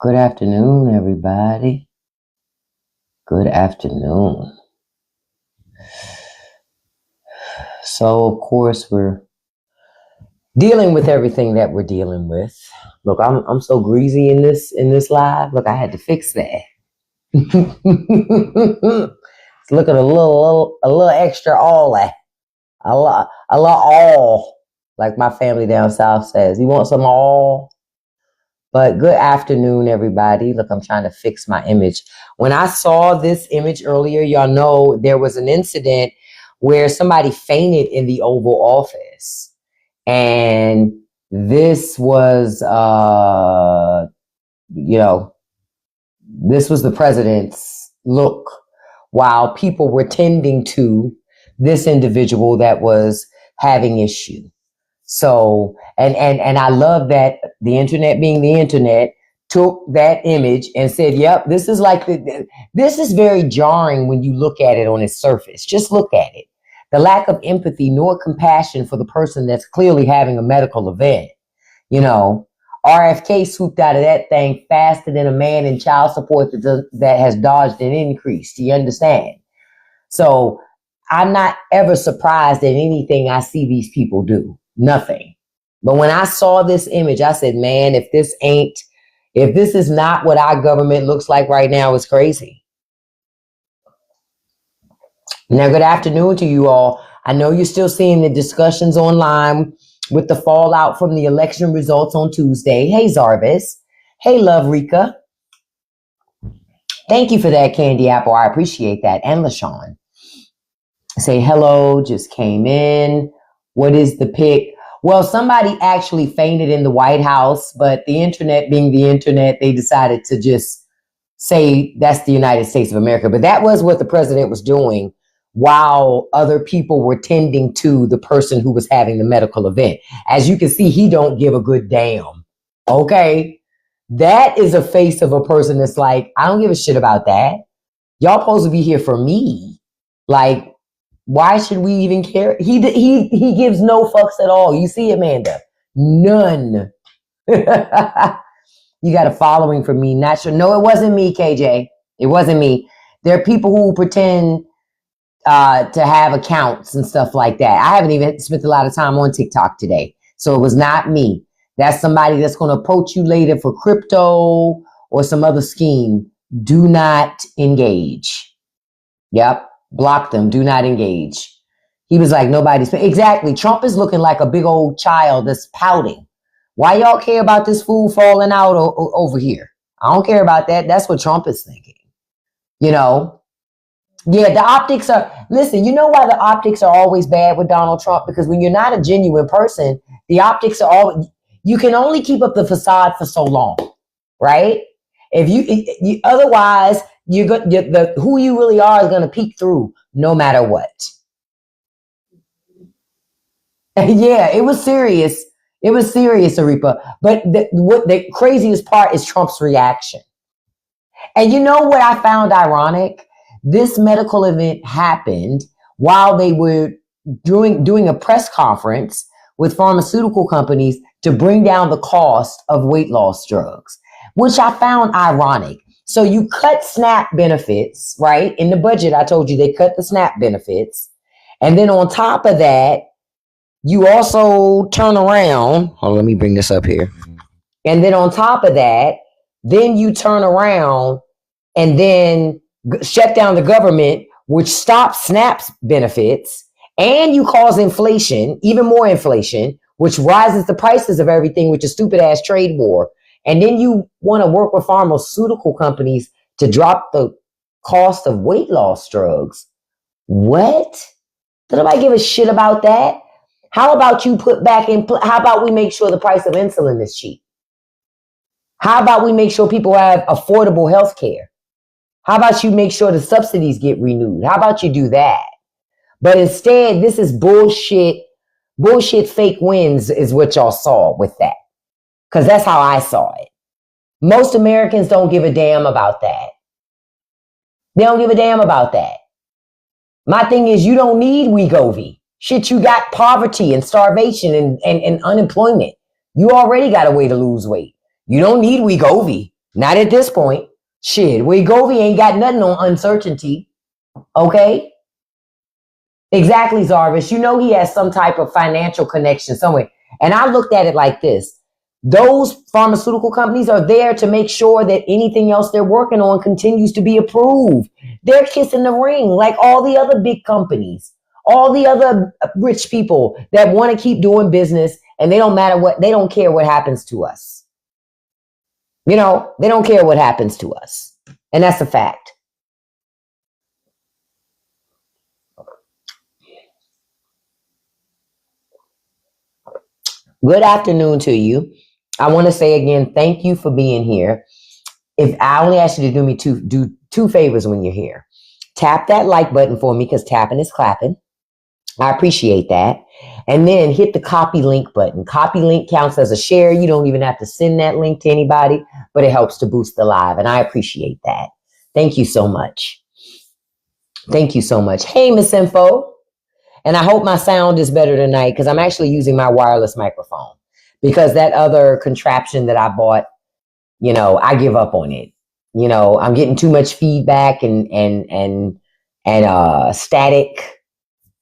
Good afternoon, everybody. Good afternoon. So, of course, we're dealing with everything that we're dealing with. Look, I'm so greasy in this live. Look, I had to fix that. Look at a little extra oil, a lot all, like my family down south says. You want some all? But good afternoon, everybody. Look, I'm trying to fix my image. When I saw this image earlier, y'all know there was an incident where somebody fainted in the Oval Office. And this was, this was the president's look while people were tending to this individual that was having issue. So, and I love that the internet being the internet took that image and said, yep, this is like, this is very jarring when you look at it on its surface. Just look at it. The lack of empathy nor compassion for the person that's clearly having a medical event. You know, RFK swooped out of that thing faster than a man in child support that has dodged an increase. Do you understand? So I'm not ever surprised at anything I see these people do. Nothing. But when I saw this image, I said, man, if this is not what our government looks like right now, it's crazy. Now, good afternoon to you all. I know you're still seeing the discussions online with the fallout from the election results on Tuesday. Hey, Zarvis. Hey, Love Rika. Thank you for that, Candy Apple. I appreciate that. And LaShawn. Say hello, just came in. What is the pick? Well, somebody actually fainted in the White House, but the internet being the internet, they decided to just say that's the United States of America. But that was what the president was doing while other people were tending to the person who was having the medical event. As you can see, he don't give a good damn. Okay? That is a face of a person that's like, I don't give a shit about that. Y'all supposed to be here for me. Like, why should we even care? He gives no fucks at all. You see, Amanda? None. You got a following from me. Not sure. No, it wasn't me, KJ. It wasn't me. There are people who pretend to have accounts and stuff like that. I haven't even spent a lot of time on TikTok today. So it was not me. That's somebody that's going to approach you later for crypto or some other scheme. Do not engage. Yep. Block them. Do not engage. He was like, nobody's... Exactly. Trump is looking like a big old child that's pouting. Why y'all care about this fool falling out over here? I don't care about that. That's what Trump is thinking. You know? Yeah, the optics are... Listen, you know why the optics are always bad with Donald Trump? Because when you're not a genuine person, the optics are always... You can only keep up the facade for so long, right? If you otherwise... who you really are is going to peek through no matter what. Yeah, it was serious. It was serious, Arepa. But what the craziest part is Trump's reaction. And you know what I found ironic? This medical event happened while they were doing a press conference with pharmaceutical companies to bring down the cost of weight loss drugs, which I found ironic. So you cut SNAP benefits, right? In the budget, I told you they cut the SNAP benefits. And then on top of that, you also turn around. Hold on, let me bring this up here. And then on top of that, then you turn around and then shut down the government, which stops SNAP's benefits. And you cause inflation, even more inflation, which rises the prices of everything with your stupid ass trade war. And then you want to work with pharmaceutical companies to drop the cost of weight loss drugs. What? Does nobody give a shit about that? How about you put back in, how about we make sure the price of insulin is cheap? How about we make sure people have affordable health care? How about you make sure the subsidies get renewed? How about you do that? But instead, this is bullshit fake wins is what y'all saw with that. Because that's how I saw it. Most Americans don't give a damn about that. They don't give a damn about that. My thing is, you don't need Wegovy. Shit, you got poverty and starvation and unemployment. You already got a way to lose weight. You don't need Wegovy. Not at this point. Shit, Wegovy ain't got nothing on uncertainty. Okay? Exactly, Zarvis. You know he has some type of financial connection somewhere. And I looked at it like this. Those pharmaceutical companies are there to make sure that anything else they're working on continues to be approved. They're kissing the ring like all the other big companies, all the other rich people that want to keep doing business, and they don't care what happens to us. They don't care what happens to us. And that's a fact. Good afternoon to you. I want to say again, thank you for being here. If I only ask you to do two favors when you're here. Tap that like button for me because tapping is clapping. I appreciate that. And then hit the copy link button. Copy link counts as a share. You don't even have to send that link to anybody, but it helps to boost the live. And I appreciate that. Thank you so much. Thank you so much. Hey, Miss Info. And I hope my sound is better tonight because I'm actually using my wireless microphone because that other contraption that I bought, I give up on it. I'm getting too much feedback and static.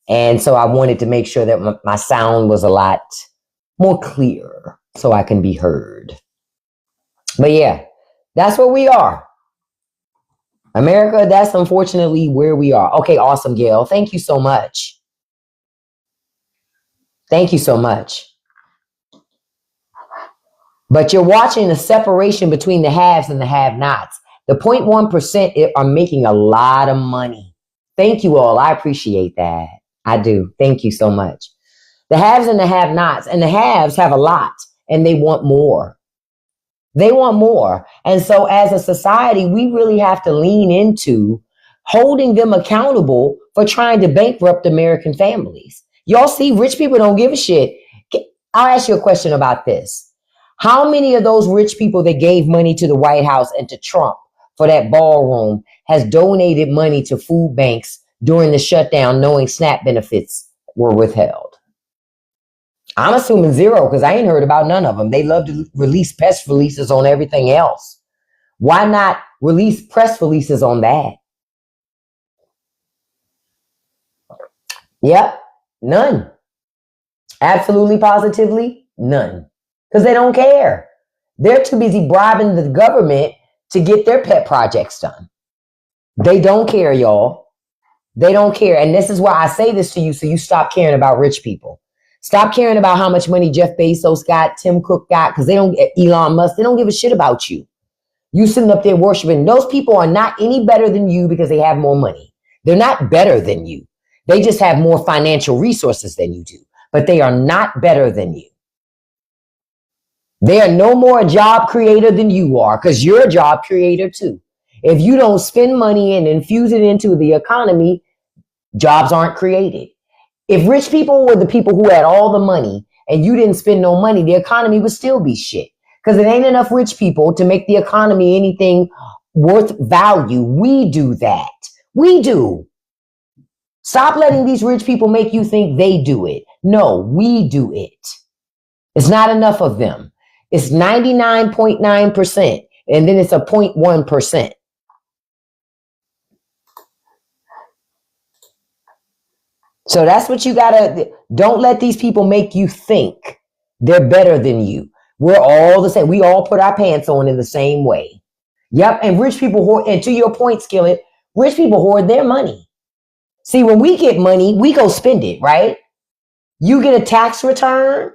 And so I wanted to make sure that my sound was a lot more clear so I can be heard. But yeah, that's where we are. America, that's unfortunately where we are. Okay, awesome, Gail. Thank you so much. Thank you so much. But you're watching a separation between the haves and the have-nots. The 0.1% are making a lot of money. Thank you all. I appreciate that. I do. Thank you so much. The haves and the have-nots, and the haves have a lot, and they want more. They want more. And so as a society, we really have to lean into holding them accountable for trying to bankrupt American families. Y'all see, rich people don't give a shit. I'll ask you a question about this. How many of those rich people that gave money to the White House and to Trump for that ballroom has donated money to food banks during the shutdown, knowing SNAP benefits were withheld? I'm assuming zero because I ain't heard about none of them. They love to release press releases on everything else. Why not release press releases on that? Yep, none. Absolutely, positively, none. Because they don't care. They're too busy bribing the government to get their pet projects done. They don't care, y'all. They don't care. And this is why I say this to you so you stop caring about rich people. Stop caring about how much money Jeff Bezos got, Tim Cook got, because Elon Musk, they don't give a shit about you. You sitting up there worshiping. Those people are not any better than you because they have more money. They're not better than you. They just have more financial resources than you do. But they are not better than you. They are no more a job creator than you are because you're a job creator too. If you don't spend money and infuse it into the economy, jobs aren't created. If rich people were the people who had all the money and you didn't spend no money, the economy would still be shit because it ain't enough rich people to make the economy anything worth value. We do that. We do. Stop letting these rich people make you think they do it. No, we do it. It's not enough of them. It's 99.9%, and then it's a 0.1%. So that's what you gotta, don't let these people make you think they're better than you. We're all the same. We all put our pants on in the same way. Yep, and rich people hoard, and to your point, Skillet, rich people hoard their money. See, when we get money, we go spend it, right? You get a tax return,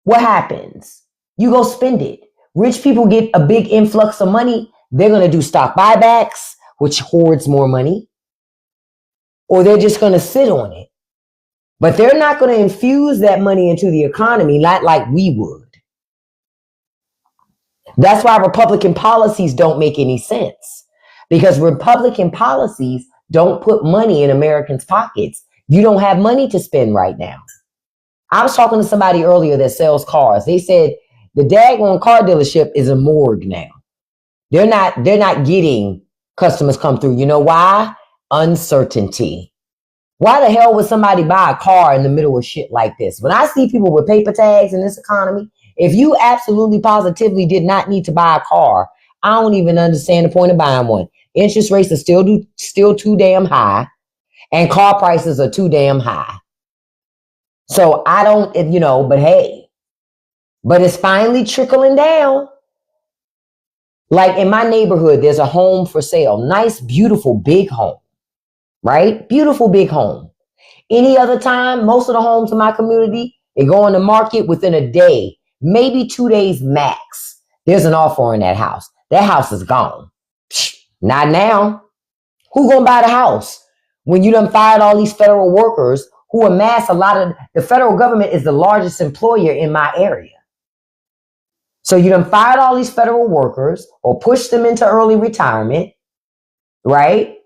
what happens? You go spend it. Rich people get a big influx of money. They're going to do stock buybacks, which hoards more money, or they're just going to sit on it. But they're not going to infuse that money into the economy, not like we would. That's why Republican policies don't make any sense, because Republican policies don't put money in Americans' pockets. You don't have money to spend right now. I was talking to somebody earlier that sells cars. They said the daggone car dealership is a morgue now. They're not getting customers come through. You know why? Uncertainty. Why the hell would somebody buy a car in the middle of shit like this? When I see people with paper tags in this economy, if you absolutely positively did not need to buy a car, I don't even understand the point of buying one. Interest rates are still too damn high, and car prices are too damn high. So I don't, but hey, but it's finally trickling down. Like in my neighborhood, there's a home for sale. Nice, beautiful, big home, right? Beautiful, big home. Any other time, most of the homes in my community, they go on the market within a day, maybe 2 days max. There's an offer on that house. That house is gone. Not now. Who gonna buy the house when you done fired all these federal workers who amass a lot of, the federal government is the largest employer in my area. So you done fired all these federal workers or pushed them into early retirement, right?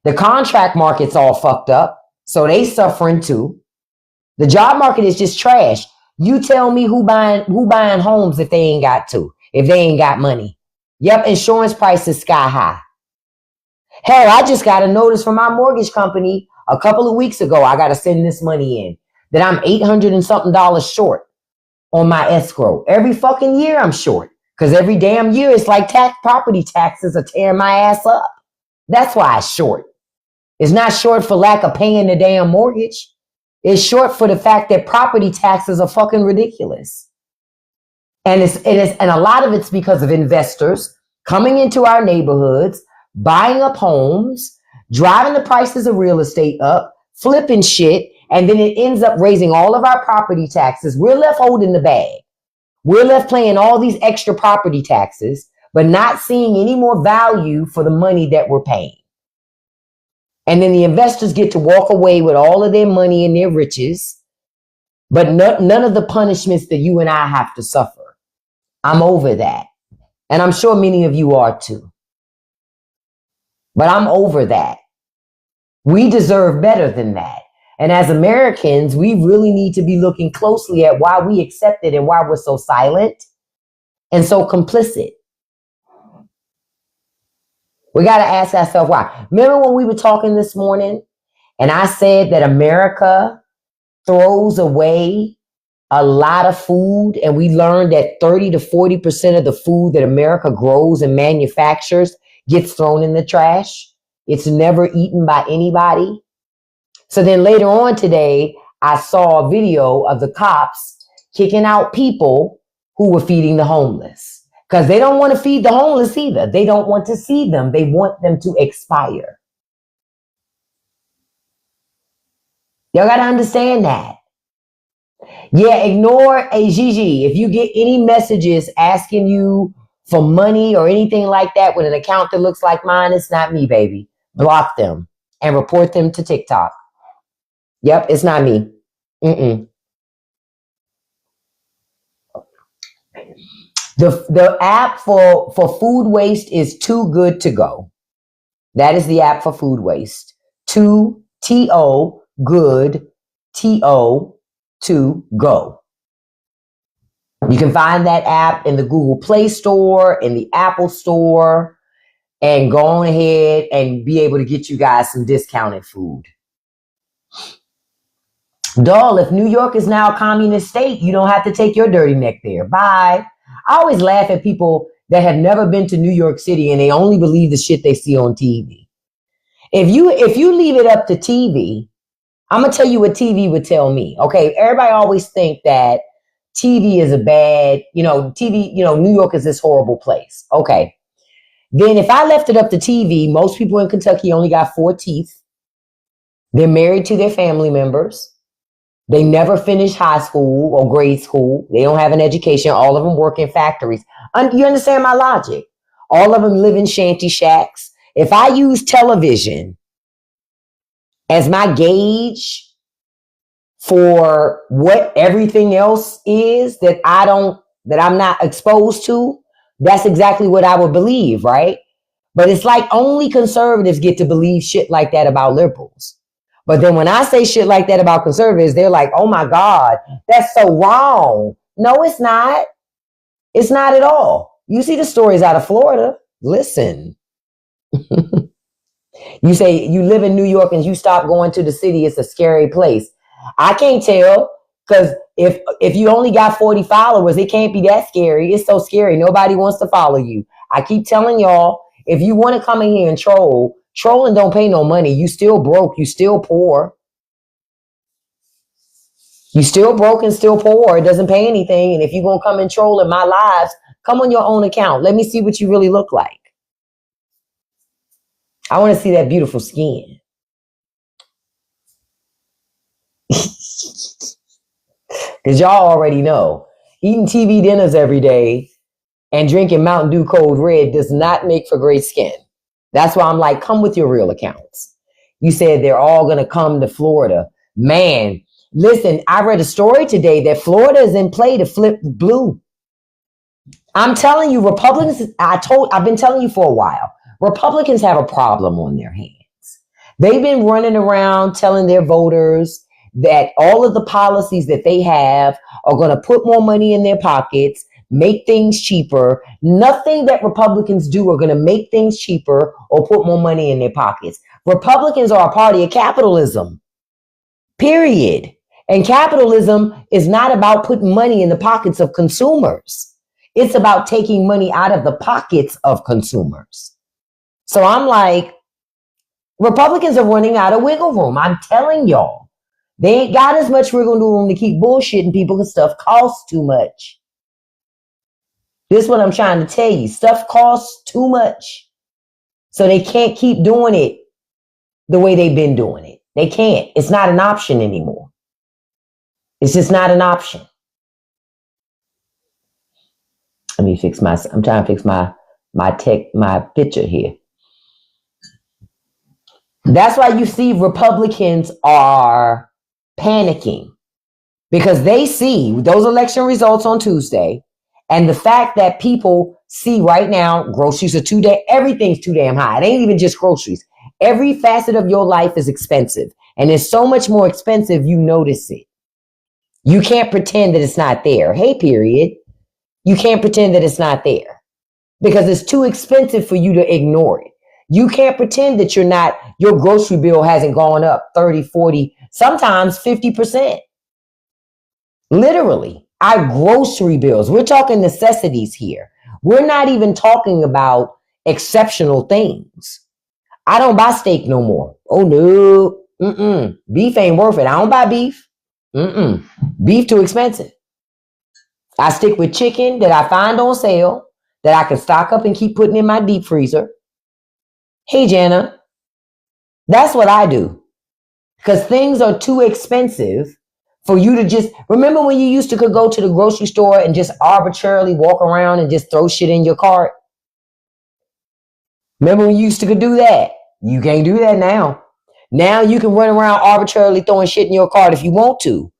The contract market's all fucked up, so they suffering too. The job market is just trash. You tell me who buying homes if they ain't got money. Yep, insurance prices sky high. Hell, I just got a notice from my mortgage company a couple of weeks ago. I got to send this money in that I'm $800 and something short on my escrow. Every fucking year I'm short because every damn year it's like property taxes are tearing my ass up. That's why it's short. It's not short for lack of paying the damn mortgage. It's short for the fact that property taxes are fucking ridiculous. And and a lot of it's because of investors coming into our neighborhoods, buying up homes, driving the prices of real estate up, flipping shit, and then it ends up raising all of our property taxes. We're left holding the bag. We're left paying all these extra property taxes, but not seeing any more value for the money that we're paying. And then the investors get to walk away with all of their money and their riches, but none of the punishments that you and I have to suffer. I'm over that. And I'm sure many of you are too. But I'm over that. We deserve better than that. And as Americans, we really need to be looking closely at why we accept it and why we're so silent and so complicit. We got to ask ourselves why. Remember when we were talking this morning and I said that America throws away a lot of food, and we learned that 30 to 40% of the food that America grows and manufactures gets thrown in the trash. It's never eaten by anybody. So then later on today, I saw a video of the cops kicking out people who were feeding the homeless because they don't want to feed the homeless either. They don't want to see them. They want them to expire. Y'all got to understand that. Yeah, ignore a Gigi. If you get any messages asking you for money or anything like that with an account that looks like mine, it's not me, baby. Block them and report them to TikTok. Yep, it's not me. The app for food waste is Too Good to Go. That is the app for food waste. T-O, good, T-O, to go. You can find that app in the Google Play Store, in the Apple Store, and go on ahead and be able to get you guys some discounted food. Doll, if New York is now a communist state, you don't have to take your dirty neck there. Bye. I always laugh at people that have never been to New York City and they only believe the shit they see on TV. If you leave it up to TV, I'm going to tell you what TV would tell me. Okay, everybody always think that TV is a bad, TV, New York is this horrible place. Okay. Then if I left it up to TV, most people in Kentucky only got 4 teeth. They're married to their family members. They never finish high school or grade school. They don't have an education. All of them work in factories. You understand my logic? All of them live in shanty shacks. If I use television as my gauge for what everything else is that I'm not exposed to, that's exactly what I would believe, right? But it's like only conservatives get to believe shit like that about liberals. But then when I say shit like that about conservatives, they're like, oh my God, that's so wrong. No, it's not. It's not at all. You see the stories out of Florida. Listen. You say you live in New York and you stop going to the city, it's a scary place. I can't tell because if you only got 40 followers, it can't be that scary. It's so scary. Nobody wants to follow you. I keep telling y'all, if you want to come in here and troll and don't pay no money. You still broke. You still poor. You still broke and still poor. It doesn't pay anything. And if you're going to come and troll in my lives, come on your own account. Let me see what you really look like. I want to see that beautiful skin. Because y'all already know, eating TV dinners every day and drinking Mountain Dew Code Red does not make for great skin. That's why I'm like, come with your real accounts. You said they're all going to come to Florida. Man, listen, I read a story today that Florida is in play to flip blue. I'm telling you, Republicans, I've been telling you for a while, Republicans have a problem on their hands. They've been running around telling their voters that all of the policies that they have are going to put more money in their pockets, make things cheaper. Nothing that Republicans do are going to make things cheaper or put more money in their pockets. Republicans are a party of capitalism, period. And capitalism is not about putting money in the pockets of consumers. It's about taking money out of the pockets of consumers. So I'm like, Republicans are running out of wiggle room. I'm telling y'all. They ain't got as much wiggle room to keep bullshitting people because stuff costs too much. This is what I'm trying to tell you. Stuff costs too much. So they can't keep doing it the way they've been doing it. They can't. It's not an option anymore. It's just not an option. Let me fix I'm trying to fix my picture here. That's why you see Republicans are panicking, because they see those election results on Tuesday and the fact that people see right now groceries are everything's too damn high. It ain't even just groceries. Every facet of your life is expensive, and it's so much more expensive you notice it. You can't pretend that it's not there. Hey, period. You can't pretend that it's not there because it's too expensive for you to ignore it. You can't pretend that your grocery bill hasn't gone up 30, 40, sometimes 50%. Literally, our grocery bills. We're talking necessities here. We're not even talking about exceptional things. I don't buy steak no more. Oh, no. Beef ain't worth it. I don't buy beef. Beef too expensive. I stick with chicken that I find on sale that I can stock up and keep putting in my deep freezer. Hey, Jana, that's what I do, because things are too expensive for you to just, remember when you used to could go to the grocery store and just arbitrarily walk around and just throw shit in your cart? Remember when you used to could do that? You can't do that now. Now you can run around arbitrarily throwing shit in your cart if you want to.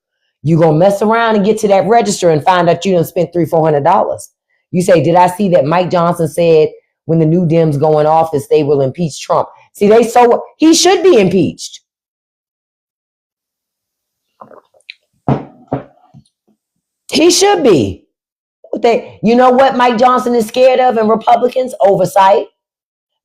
You're going to mess around and get to that register and find out you done spent $300-$400. You say, did I see that Mike Johnson said when the new Dems go in office, they will impeach Trump? See, he should be impeached. He should be. You know what Mike Johnson is scared of, and Republicans? Oversight.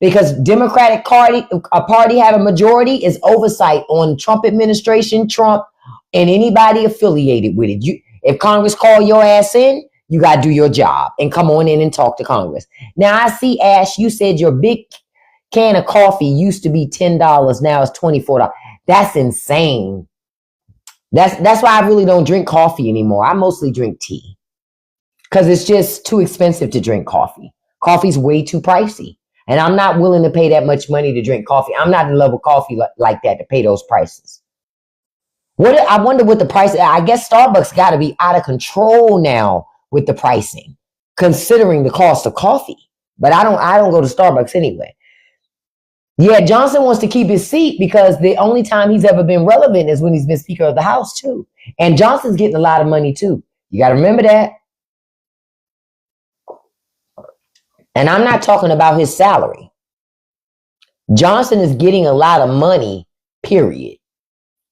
Because Democratic party have a majority is oversight on Trump administration, Trump, and anybody affiliated with it. If Congress call your ass in, you got to do your job and come on in and talk to Congress. Now, I see, Ash, you said your big can of coffee used to be $10. Now it's $24. That's insane. That's why I really don't drink coffee anymore. I mostly drink tea because it's just too expensive to drink coffee. Coffee's way too pricey. And I'm not willing to pay that much money to drink coffee. I'm not in love with coffee like that to pay those prices. I wonder what the price, I guess Starbucks got to be out of control now with the pricing, considering the cost of coffee. But I don't go to Starbucks anyway. Yeah, Johnson wants to keep his seat because the only time he's ever been relevant is when he's been Speaker of the House too. And Johnson's getting a lot of money too. You got to remember that. And I'm not talking about his salary. Johnson is getting a lot of money, period.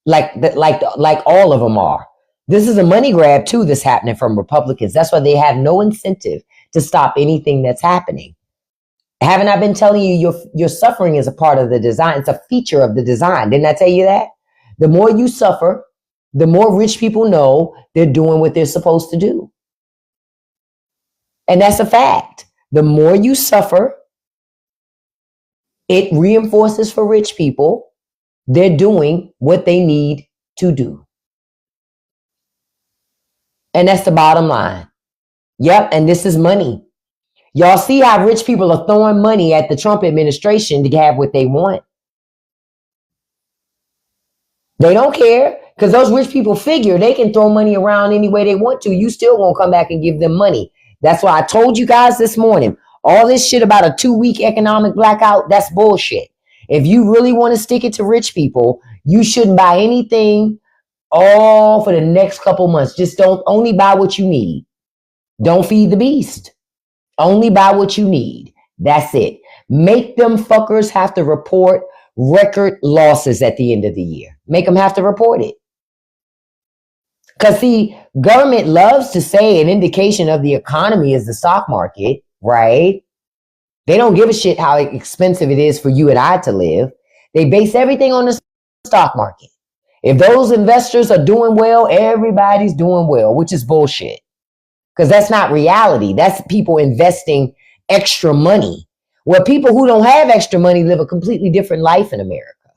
Like all of them are. This is a money grab too that's happening from Republicans. That's why they have no incentive to stop anything that's happening. Haven't I been telling you your suffering is a part of the design? It's a feature of the design. Didn't I tell you that? The more you suffer, the more rich people know they're doing what they're supposed to do. And that's a fact. The more you suffer, it reinforces for rich people they're doing what they need to do. And that's the bottom line. Yep, and this is money. Y'all see how rich people are throwing money at the Trump administration to have what they want. They don't care because those rich people figure they can throw money around any way they want to. You still won't come back and give them money. That's why I told you guys this morning, all this shit about a 2-week economic blackout, that's bullshit. If you really want to stick it to rich people, you shouldn't buy anything all for the next couple months. Just don't only buy what you need. Don't feed the beast. Only buy what you need. That's it. Make them fuckers have to report record losses at the end of the year. Make them have to report it. Because see, government loves to say an indication of the economy is the stock market, right? They don't give a shit how expensive it is for you and I to live. They base everything on the stock market. If those investors are doing well, everybody's doing well, which is bullshit. Because that's not reality. That's people investing extra money. Well, people who don't have extra money live a completely different life in America.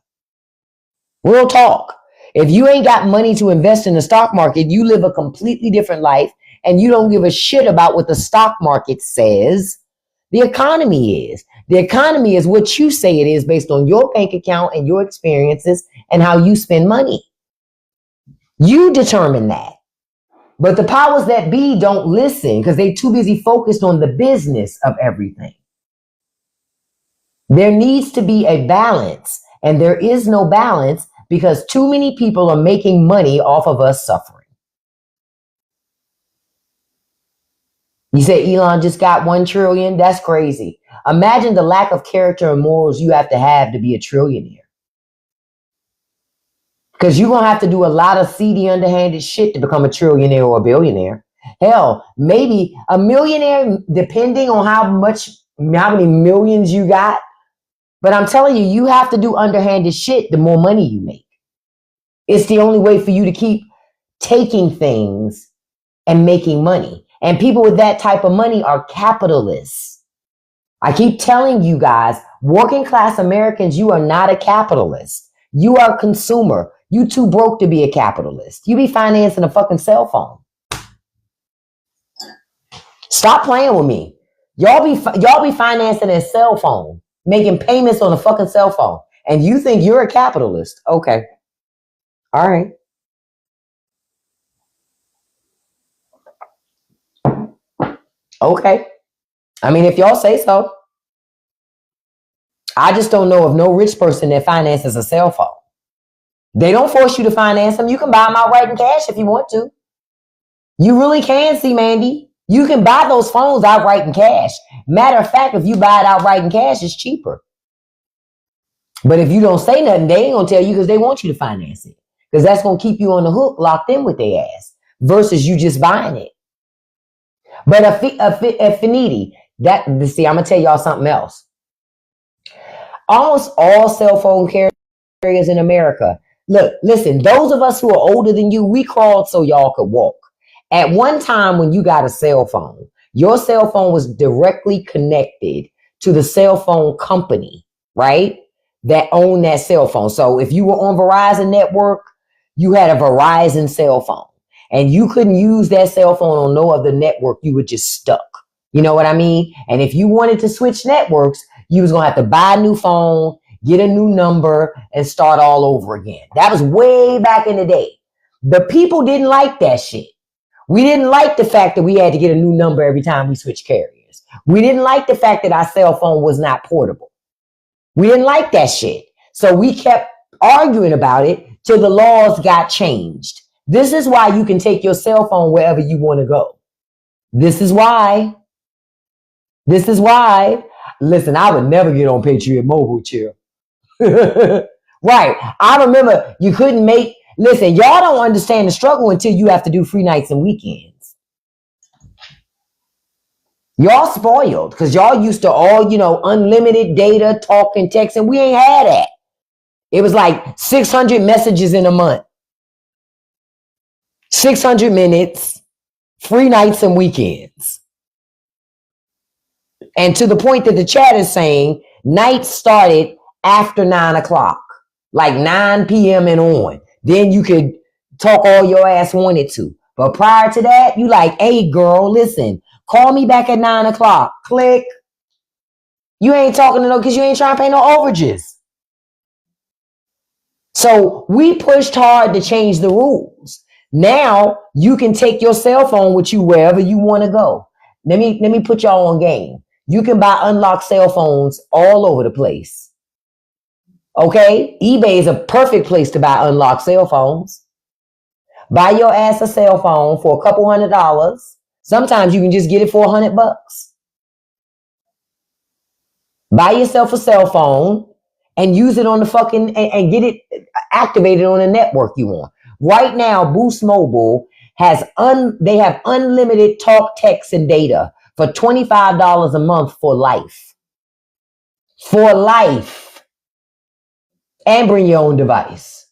Real talk. If you ain't got money to invest in the stock market, you live a completely different life and you don't give a shit about what the stock market says the economy is. The economy is what you say it is based on your bank account and your experiences and how you spend money. You determine that. But the powers that be don't listen because they're too busy focused on the business of everything. There needs to be a balance, and there is no balance because too many people are making money off of us suffering. You say Elon just got 1 trillion? That's crazy. Imagine the lack of character and morals you have to be a trillionaire. Because you're going to have to do a lot of seedy, underhanded shit to become a trillionaire or a billionaire. Hell, maybe a millionaire, depending on how many millions you got. But I'm telling you, you have to do underhanded shit the more money you make. It's the only way for you to keep taking things and making money. And people with that type of money are capitalists. I keep telling you guys, working class Americans, you are not a capitalist. You are a consumer. You too broke to be a capitalist. You be financing a fucking cell phone. Stop playing with me. Y'all be financing a cell phone, making payments on a fucking cell phone. And you think you're a capitalist. Okay. All right. Okay. I mean, if y'all say so. I just don't know of no rich person that finances a cell phone. They don't force you to finance them. You can buy them outright in cash if you want to. You really can, see, Mandy. You can buy those phones outright in cash. Matter of fact, if you buy it outright in cash, it's cheaper. But if you don't say nothing, they ain't going to tell you because they want you to finance it. Because that's going to keep you on the hook, locked in with their ass, versus you just buying it. But a finiti, see, I'm going to tell y'all something else. Almost all cell phone carriers in America, look, listen, those of us who are older than you, we crawled so y'all could walk. At one time when you got a cell phone, your cell phone was directly connected to the cell phone company, right? That owned that cell phone. So if you were on Verizon network, you had a Verizon cell phone and you couldn't use that cell phone on no other network. You were just stuck. You know what I mean? And if you wanted to switch networks, you was going to have to buy a new phone, get a new number, and start all over again. That was way back in the day. The people didn't like that shit. We didn't like the fact that we had to get a new number every time we switched carriers. We didn't like the fact that our cell phone was not portable. We didn't like that shit. So we kept arguing about it till the laws got changed. This is why you can take your cell phone wherever you want to go. This is why. Listen, I would never get on Patriot Mobile, chill. Right. I remember you couldn't listen, y'all don't understand the struggle until you have to do free nights and weekends. Y'all spoiled because y'all used to all, unlimited data, talk and text, and we ain't had that. It was like 600 messages in a month, 600 minutes, free nights and weekends. And to the point that the chat is saying, nights started after 9 o'clock, like 9 p.m. and on. Then you could talk all your ass wanted to. But prior to that, you like, hey girl, listen, call me back at 9 o'clock. Click. You ain't talking to no, because you ain't trying to pay no overages. So we pushed hard to change the rules. Now you can take your cell phone with you wherever you want to go. Let me put y'all on game. You can buy unlocked cell phones all over the place. Okay? eBay is a perfect place to buy unlocked cell phones. Buy your ass a cell phone for a couple $100. Sometimes you can just get it for $100. Buy yourself a cell phone and use it on the fucking, and get it activated on the network you want. Right now, Boost Mobile they have unlimited talk, text, and data for $25 a month for life. For life. And bring your own device.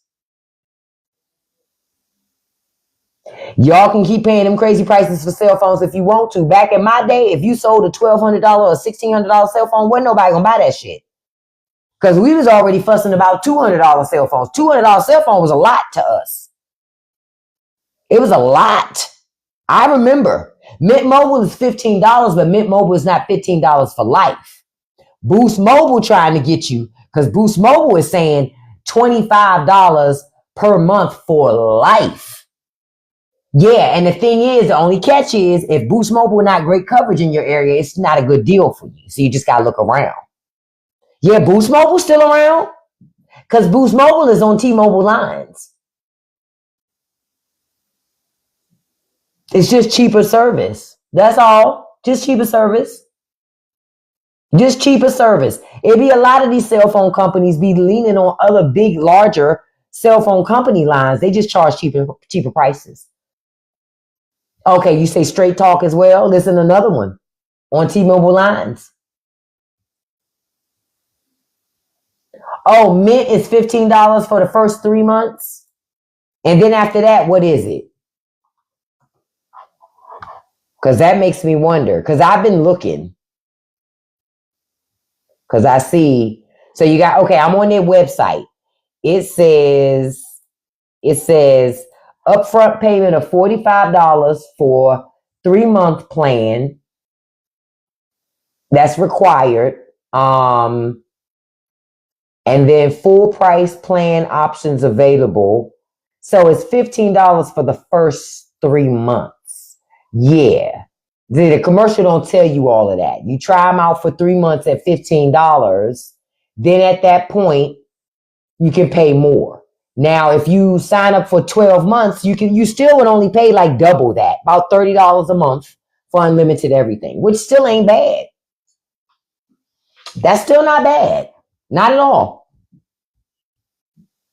Y'all can keep paying them crazy prices for cell phones if you want to. Back in my day, if you sold a $1,200 or $1,600 cell phone, wasn't nobody gonna buy that shit. Because we was already fussing about $200 cell phones. $200 cell phone was a lot to us. It was a lot. I remember. Mint Mobile is $15, but Mint Mobile is not $15 for life. Boost Mobile trying to get you, because Boost Mobile is saying $25 per month for life. Yeah, and the thing is, the only catch is, if Boost Mobile not great coverage in your area, it's not a good deal for you. So you just got to look around. Yeah, Boost Mobile's still around, because Boost Mobile is on T-Mobile lines. It's just cheaper service. That's all. Just cheaper service. Just cheaper service. It'd be a lot of these cell phone companies be leaning on other big, larger cell phone company lines. They just charge cheaper prices. Okay, you say Straight Talk as well? Listen, another one on T-Mobile lines. Oh, Mint is $15 for the first 3 months. And then after that, what is it? Because that makes me wonder. Because I've been looking. Because I see. So you got, okay, I'm on their website. It says upfront payment of $45 for 3-month plan. That's required. And then full price plan options available. So it's $15 for the first 3 months. Yeah. The commercial don't tell you all of that. You try them out for 3 months at $15. Then at that point, you can pay more. Now, if you sign up for 12 months, you still would only pay like double that, about $30 a month for unlimited everything, which still ain't bad. That's still not bad. Not at all.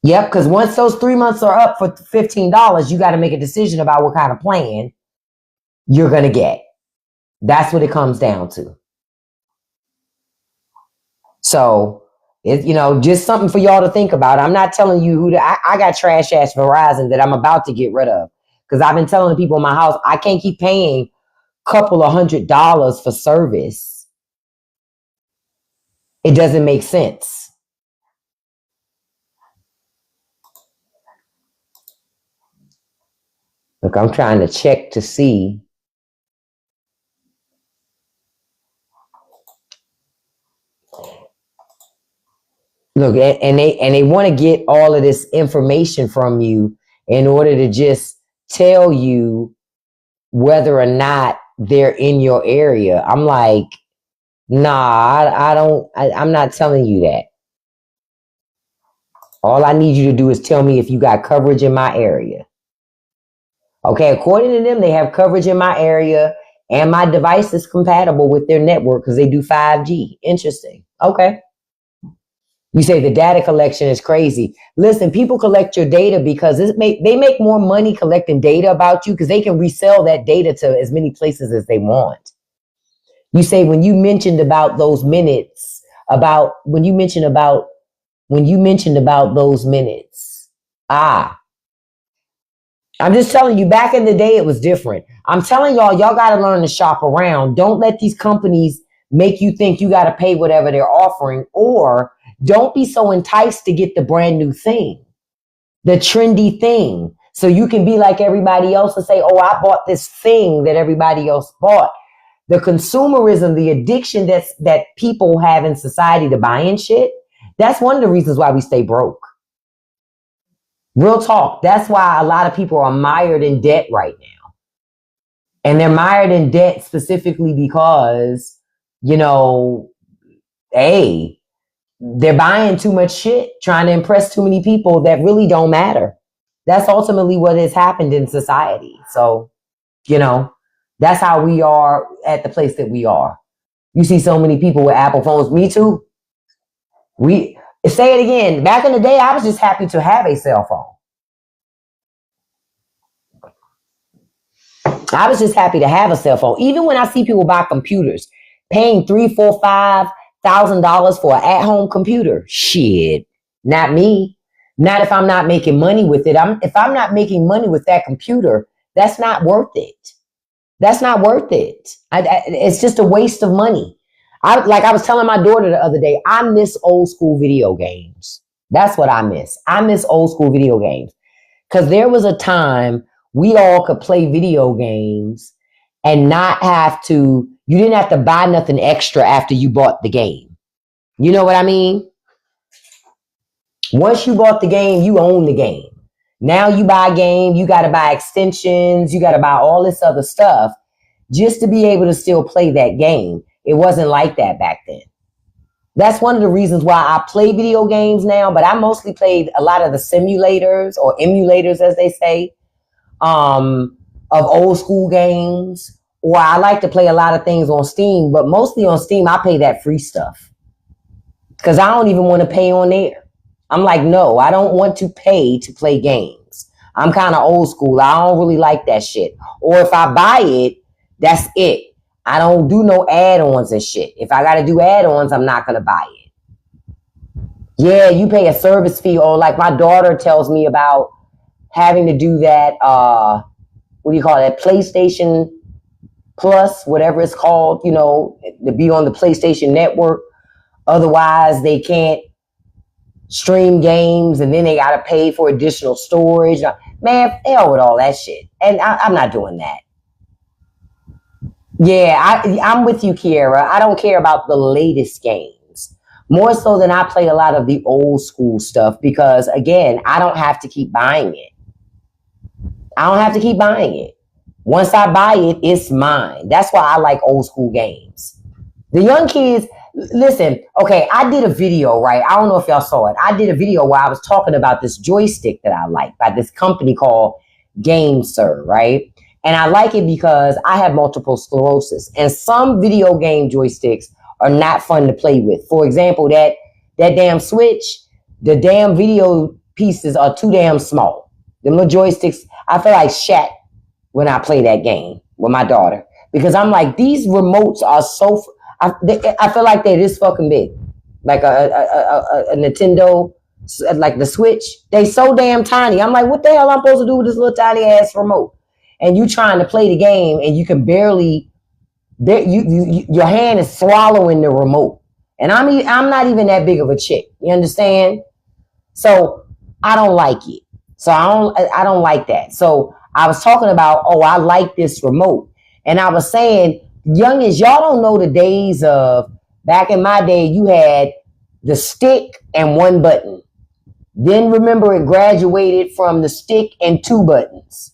Yep, because once those 3 months are up for $15, you got to make a decision about what kind of plan you're going to get. That's what it comes down to. So, just something for y'all to think about. I'm not telling you I got trash ass Verizon that I'm about to get rid of. Because I've been telling the people in my house, I can't keep paying a couple of $100s for service. It doesn't make sense. Look, I'm trying to check to see. Look, and they want to get all of this information from you in order to just tell you whether or not they're in your area. I'm like, nah, I'm not telling you that. All I need you to do is tell me if you got coverage in my area. Okay, according to them, they have coverage in my area and my device is compatible with their network because they do 5G. Interesting. Okay. You say the data collection is crazy. Listen, people collect your data because they make more money collecting data about you because they can resell that data to as many places as they want. You say when you mentioned about those minutes, when you mentioned about those minutes. I'm just telling you, back in the day, it was different. I'm telling y'all got to learn to shop around. Don't let these companies make you think you got to pay whatever they're offering, or don't be so enticed to get the brand new thing, the trendy thing. So you can be like everybody else and say, oh, I bought this thing that everybody else bought. The consumerism, the addiction that people have in society to buying shit, that's one of the reasons why we stay broke. Real talk. That's why a lot of people are mired in debt right now. And they're mired in debt specifically because, hey, they're buying too much shit, trying to impress too many people that really don't matter. That's ultimately what has happened in society. So, that's how we are at the place that we are. You see so many people with Apple phones. Me too. Say it again. Back in the day, I was just happy to have a cell phone. I was just happy to have a cell phone. Even when I see people buy computers, paying $3,000, $4,000, $5,000 for an at-home computer, shit, not me. Not if I'm not making money with it. If I'm not making money with that computer, that's not worth it. That's not worth it. It's just a waste of money. I was telling my daughter the other day, I miss old school video games. That's what I miss. I miss old school video games. Because there was a time we all could play video games and you didn't have to buy nothing extra after you bought the game. You know what I mean? Once you bought the game, you own the game. Now you buy a game, you got to buy extensions, you got to buy all this other stuff just to be able to still play that game. It wasn't like that back then. That's one of the reasons why I play video games now, but I mostly played a lot of the simulators or emulators, as they say, of old school games. Or I like to play a lot of things on Steam, but mostly on Steam, I pay that free stuff because I don't even want to pay on there. I'm like, no, I don't want to pay to play games. I'm kind of old school. I don't really like that shit. Or if I buy it, that's it. I don't do no add-ons and shit. If I got to do add-ons, I'm not going to buy it. Yeah, you pay a service fee. Or like my daughter tells me about having to do that, what do you call it? PlayStation Plus, whatever it's called, to be on the PlayStation Network. Otherwise, they can't stream games, and then they got to pay for additional storage. Man, hell with all that shit. And I'm not doing that. Yeah, I'm with you, Kiera. I don't care about the latest games. More so than I play a lot of the old school stuff because, again, I don't have to keep buying it. I don't have to keep buying it. Once I buy it, it's mine. That's why I like old school games. The young kids, listen, okay, I did a video, right? I don't know if y'all saw it. I did a video where I was talking about this joystick that I like by this company called GameSir, right? And I like it because I have multiple sclerosis. And some video game joysticks are not fun to play with. For example, that damn Switch, the damn video pieces are too damn small. The little joysticks, I feel like Shaq when I play that game with my daughter. Because I'm like, these remotes are so... I feel like they're this fucking big. Like a Nintendo, like the Switch. They so damn tiny. I'm like, what the hell I'm supposed to do with this little tiny ass remote? And you trying to play the game and you can barely... your hand is swallowing the remote. And I'm not even that big of a chick. You understand? So I don't like it. So I don't like that. So I was talking about, I like this remote. And I was saying, youngins, y'all don't know the days of, back in my day, you had the stick and one button. Then remember it graduated from the stick and 2 buttons.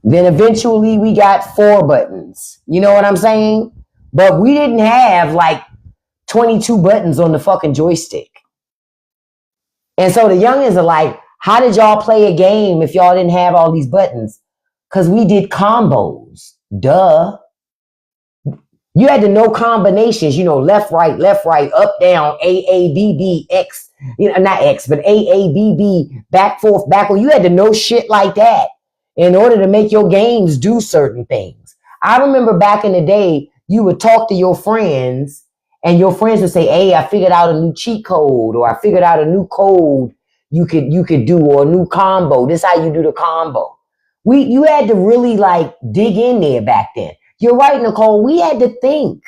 Then eventually we got 4 buttons. You know what I'm saying? But we didn't have like 22 buttons on the fucking joystick. And so the youngins are like, how did y'all play a game if y'all didn't have all these buttons? Because we did combos. Duh. You had to know combinations, left, right, up, down, A, B, B, X, not X, but A, B, B, back, forth, backward. You had to know shit like that in order to make your games do certain things. I remember back in the day, you would talk to your friends and your friends would say, hey, I figured out a new cheat code, or I figured out a new code you could do, or a new combo. This is how you do the combo. You had to really like dig in there back then. You're right, Nicole. We had to think.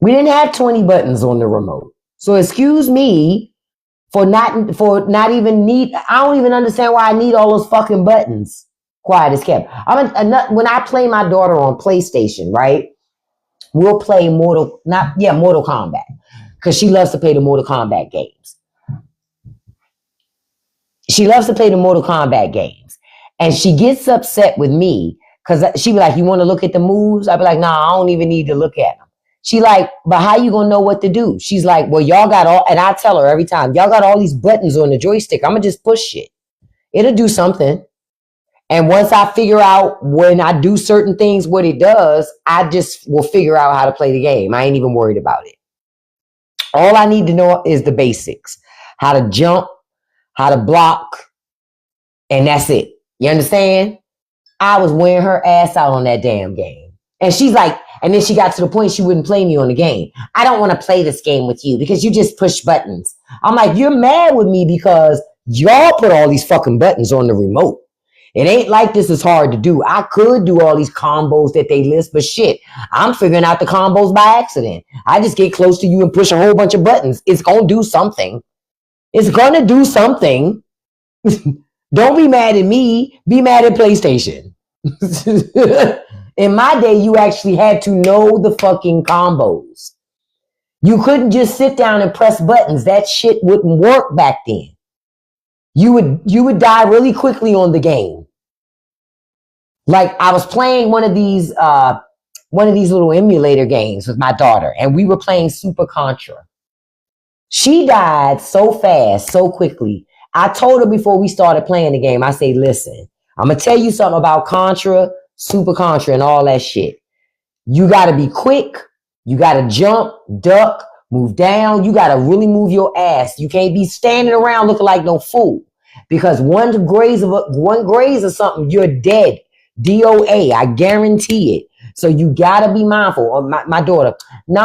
We didn't have 20 buttons on the remote. So excuse me for not even need. I don't even understand why I need all those fucking buttons. Quiet as kept. When I play my daughter on PlayStation, right? We'll play Mortal Kombat, because she loves to play the Mortal Kombat games. She loves to play the Mortal Kombat games, and she gets upset with me because she be like, "You want to look at the moves?" I be like, "Nah, I don't even need to look at them." She like, "But how you gonna know what to do?" She's like, "Well, y'all got all," and I tell her every time, "Y'all got all these buttons on the joystick. I'm gonna just push it. It'll do something." And once I figure out when I do certain things what it does, I just will figure out how to play the game. I ain't even worried about it. All I need to know is the basics. How to jump, how to block, and that's it. You understand? I was wearing her ass out on that damn game. And she's like, and then she got to the point she wouldn't play me on the game. "I don't want to play this game with you because you just push buttons." I'm like, "You're mad with me because y'all put all these fucking buttons on the remote. It ain't like this is hard to do. I could do all these combos that they list, but shit, I'm figuring out the combos by accident. I just get close to you and push a whole bunch of buttons. It's going to do something. It's going to do something. Don't be mad at me. Be mad at PlayStation." In my day, you actually had to know the fucking combos. You couldn't just sit down and press buttons. That shit wouldn't work back then. You would die really quickly on the game. Like, I was playing one of these little emulator games with my daughter, and we were playing Super Contra. She died so fast, so quickly. I told her before we started playing the game, I say, "Listen, I'm gonna tell you something about Contra, Super Contra, and all that shit. You gotta be quick. You gotta jump, duck, move down. You gotta really move your ass. You can't be standing around looking like no fool. Because one graze of something, you're dead. DOA, I guarantee it. So you gotta be mindful." Of my daughter, "No,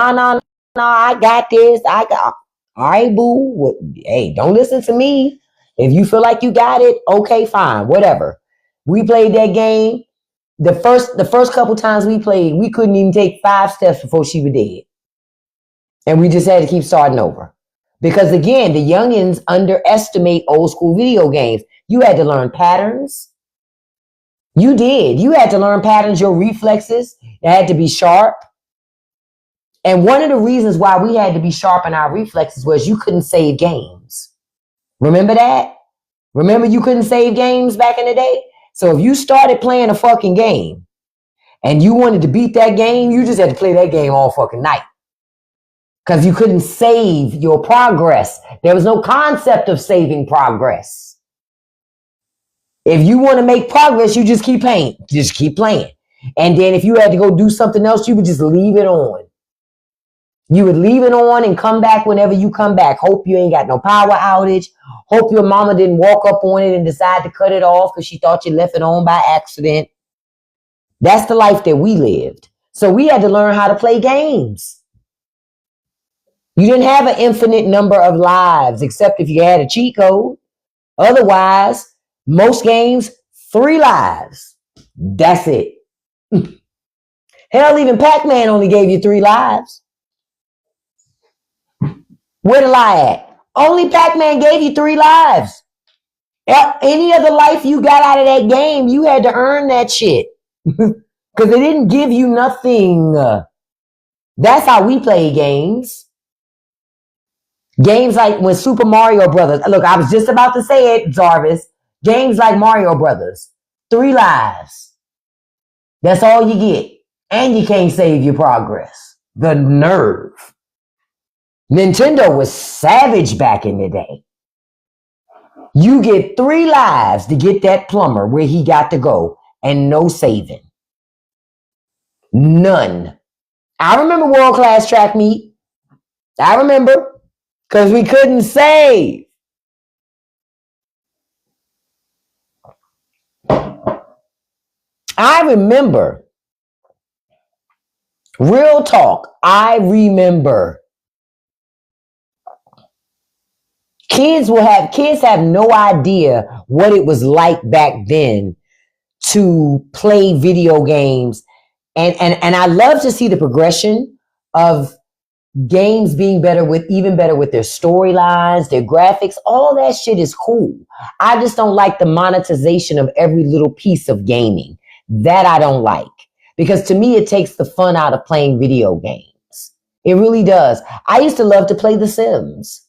I got this. I got." All right, boo. Hey, don't listen to me. If you feel like you got it, okay, fine, whatever. We played that game. The first couple times we played, we couldn't even take 5 steps before she was dead. And we just had to keep starting over. Because again, the youngins underestimate old school video games. You had to learn patterns. You did. You had to learn patterns, your reflexes. It had to be sharp. And one of the reasons why we had to be sharp in our reflexes was you couldn't save games. Remember that? Remember you couldn't save games back in the day? So if you started playing a fucking game and you wanted to beat that game, you just had to play that game all fucking night. Because you couldn't save your progress. There was no concept of saving progress. If you want to make progress, you just keep playing. Just keep playing. And then if you had to go do something else, you would just leave it on. You would leave it on and come back whenever you come back. Hope you ain't got no power outage. Hope your mama didn't walk up on it and decide to cut it off because she thought you left it on by accident. That's the life that we lived. So we had to learn how to play games. You didn't have an infinite number of lives except if you had a cheat code. Otherwise, most games, 3 lives. That's it. Hell, even Pac-Man only gave you 3 lives. Where the lie at? Only Pac-Man gave you 3 lives. Any other life you got out of that game, you had to earn that shit. Because they didn't give you nothing. That's how we play games. Games like when Super Mario Brothers. Look, I was just about to say it, Jarvis. Games like Mario Brothers. 3 lives. That's all you get. And you can't save your progress. The nerve. Nintendo was savage back in the day. You get 3 lives to get that plumber where he got to go, and no saving. None. I remember World Class Track Meet. I remember, because we couldn't save. I remember. Real talk. I remember. Kids have no idea what it was like back then to play video games. And I love to see the progression of games being even better with their storylines, their graphics, all that shit is cool. I just don't like the monetization of every little piece of gaming. That I don't like. Because to me, it takes the fun out of playing video games. It really does. I used to love to play The Sims.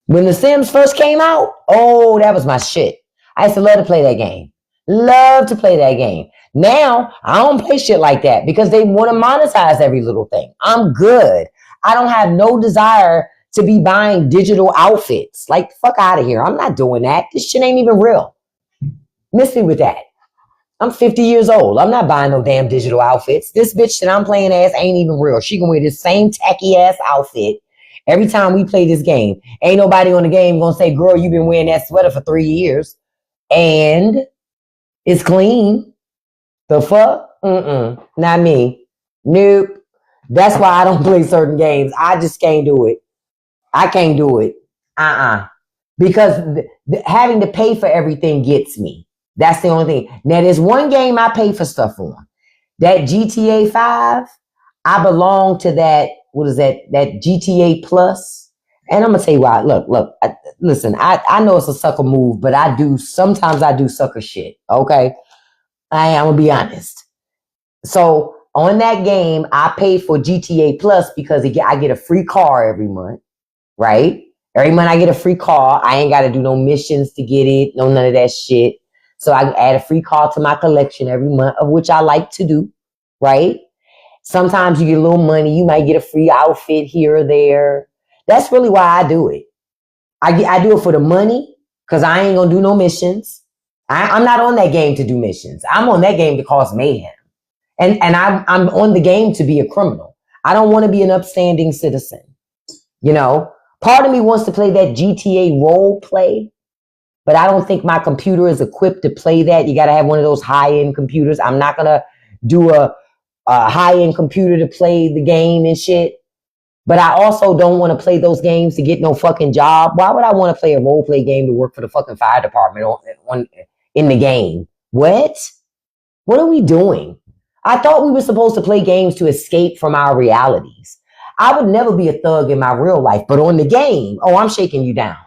When The Sims first came out, oh, that was my shit. I used to love to play that game. Love to play that game. Now, I don't play shit like that because they want to monetize every little thing. I'm good. I don't have no desire to be buying digital outfits. Like, fuck out of here. I'm not doing that. This shit ain't even real. Miss me with that. I'm 50 years old. I'm not buying no damn digital outfits. This bitch that I'm playing as ain't even real. She can wear this same tacky ass outfit every time we play this game. Ain't nobody on the game gonna say, girl, you've been wearing that sweater for 3 years. And it's clean. The fuck? Not me. Nope. That's why I don't play certain games. I just can't do it. I can't do it. Because having to pay for everything gets me. That's the only thing. Now, there's one game I pay for stuff on. That GTA 5, I belong to that, what is that GTA Plus. And I'm going to tell you why. Look, listen, I know it's a sucker move, but sometimes I do sucker shit, okay? I'm going to be honest. So, on that game, I pay for GTA Plus because I get a free car every month, right? Every month I get a free car. I ain't got to do no missions to get it, none of that shit. So I can add a free car to my collection every month, of which I like to do, right? Sometimes you get a little money. You might get a free outfit here or there. That's really why I do it. I do it for the money because I ain't going to do no missions. I'm not on that game to do missions. I'm on that game to cause mayhem. And I'm on the game to be a criminal. I don't want to be an upstanding citizen. You know, part of me wants to play that GTA role play. But I don't think my computer is equipped to play that. You got to have one of those high-end computers. I'm not going to do a high-end computer to play the game and shit. But I also don't want to play those games to get no fucking job. Why would I want to play a role-play game to work for the fucking fire department in the game? What? What are we doing? I thought we were supposed to play games to escape from our realities. I would never be a thug in my real life. But on the game, I'm shaking you down.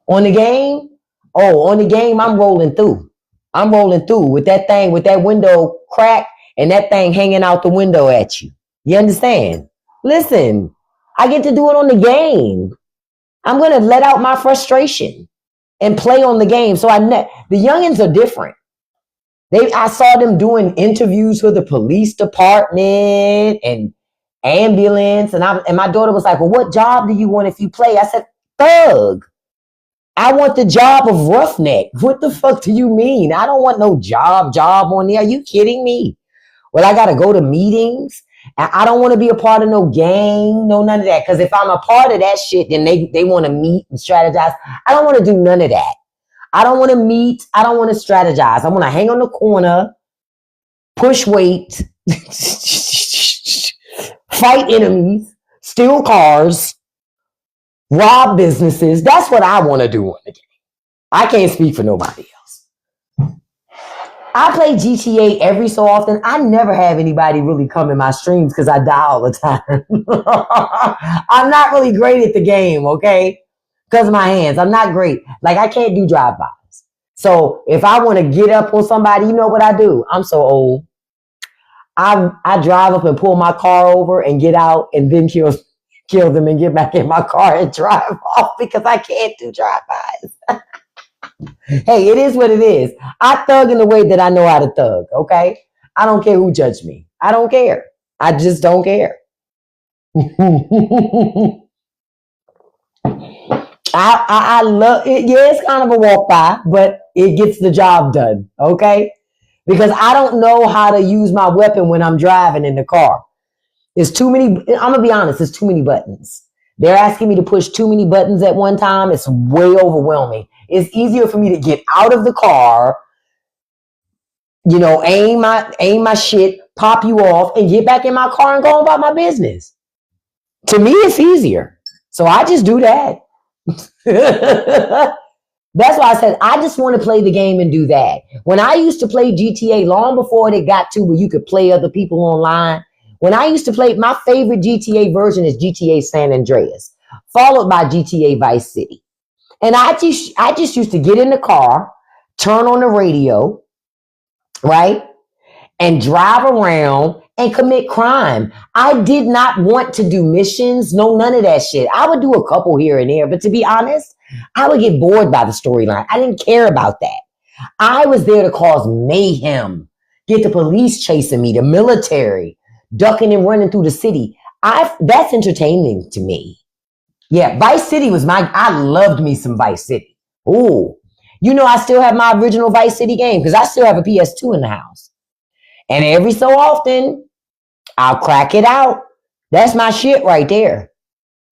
On the game, I'm rolling through. I'm rolling through with that thing, with that window crack and that thing hanging out the window at you. You understand? Listen, I get to do it on the game. I'm going to let out my frustration and play on the game. So the youngins are different. I saw them doing interviews for the police department and ambulance. And my daughter was like, well, what job do you want if you play? I said, thug. I want the job of roughneck. What the fuck do you mean? I don't want no job on there. Are you kidding me? Well, I got to go to meetings. I don't want to be a part of no gang, no none of that. Because if I'm a part of that shit, then they want to meet and strategize. I don't want to do none of that. I don't want to meet. I don't want to strategize. I want to hang on the corner, push weight, fight enemies, steal cars, rob businesses. That's what I want to do on the game. I can't speak for nobody else. I play GTA every so often. I never have anybody really come in my streams because I die all the time. I'm not really great at the game, okay? Because of my hands. I'm not great. Like, I can't do drive-bys. So if I want to get up on somebody, you know what I do? I'm so old. I drive up and pull my car over and get out and then kill them and get back in my car and drive off because I can't do drive-bys. Hey, it is what it is. I thug in the way that I know how to thug, okay? I don't care who judge me. I don't care. I just don't care. I love it. Yeah, it's kind of a walk by, but it gets the job done, okay? Because I don't know how to use my weapon when I'm driving in the car. There's too many, I'm going to be honest, there's too many buttons. They're asking me to push too many buttons at one time. It's way overwhelming. It's easier for me to get out of the car, you know, aim my shit, pop you off, and get back in my car and go about my business. To me, it's easier. So I just do that. That's why I said I just want to play the game and do that. When I used to play GTA long before it got to where you could play other people online, When I used to play, my favorite GTA version is GTA San Andreas, followed by GTA Vice City. And I just used to get in the car, turn on the radio, right? And drive around and commit crime. I did not want to do missions. No, none of that shit. I would do a couple here and there, but to be honest, I would get bored by the storyline. I didn't care about that. I was there to cause mayhem, get the police chasing me, the military, ducking and running through the city. That's entertaining to me. Yeah, Vice City was I loved me some Vice City. Ooh. I still have my original Vice City game because I still have a PS2 in the house. And every so often, I'll crack it out. That's my shit right there.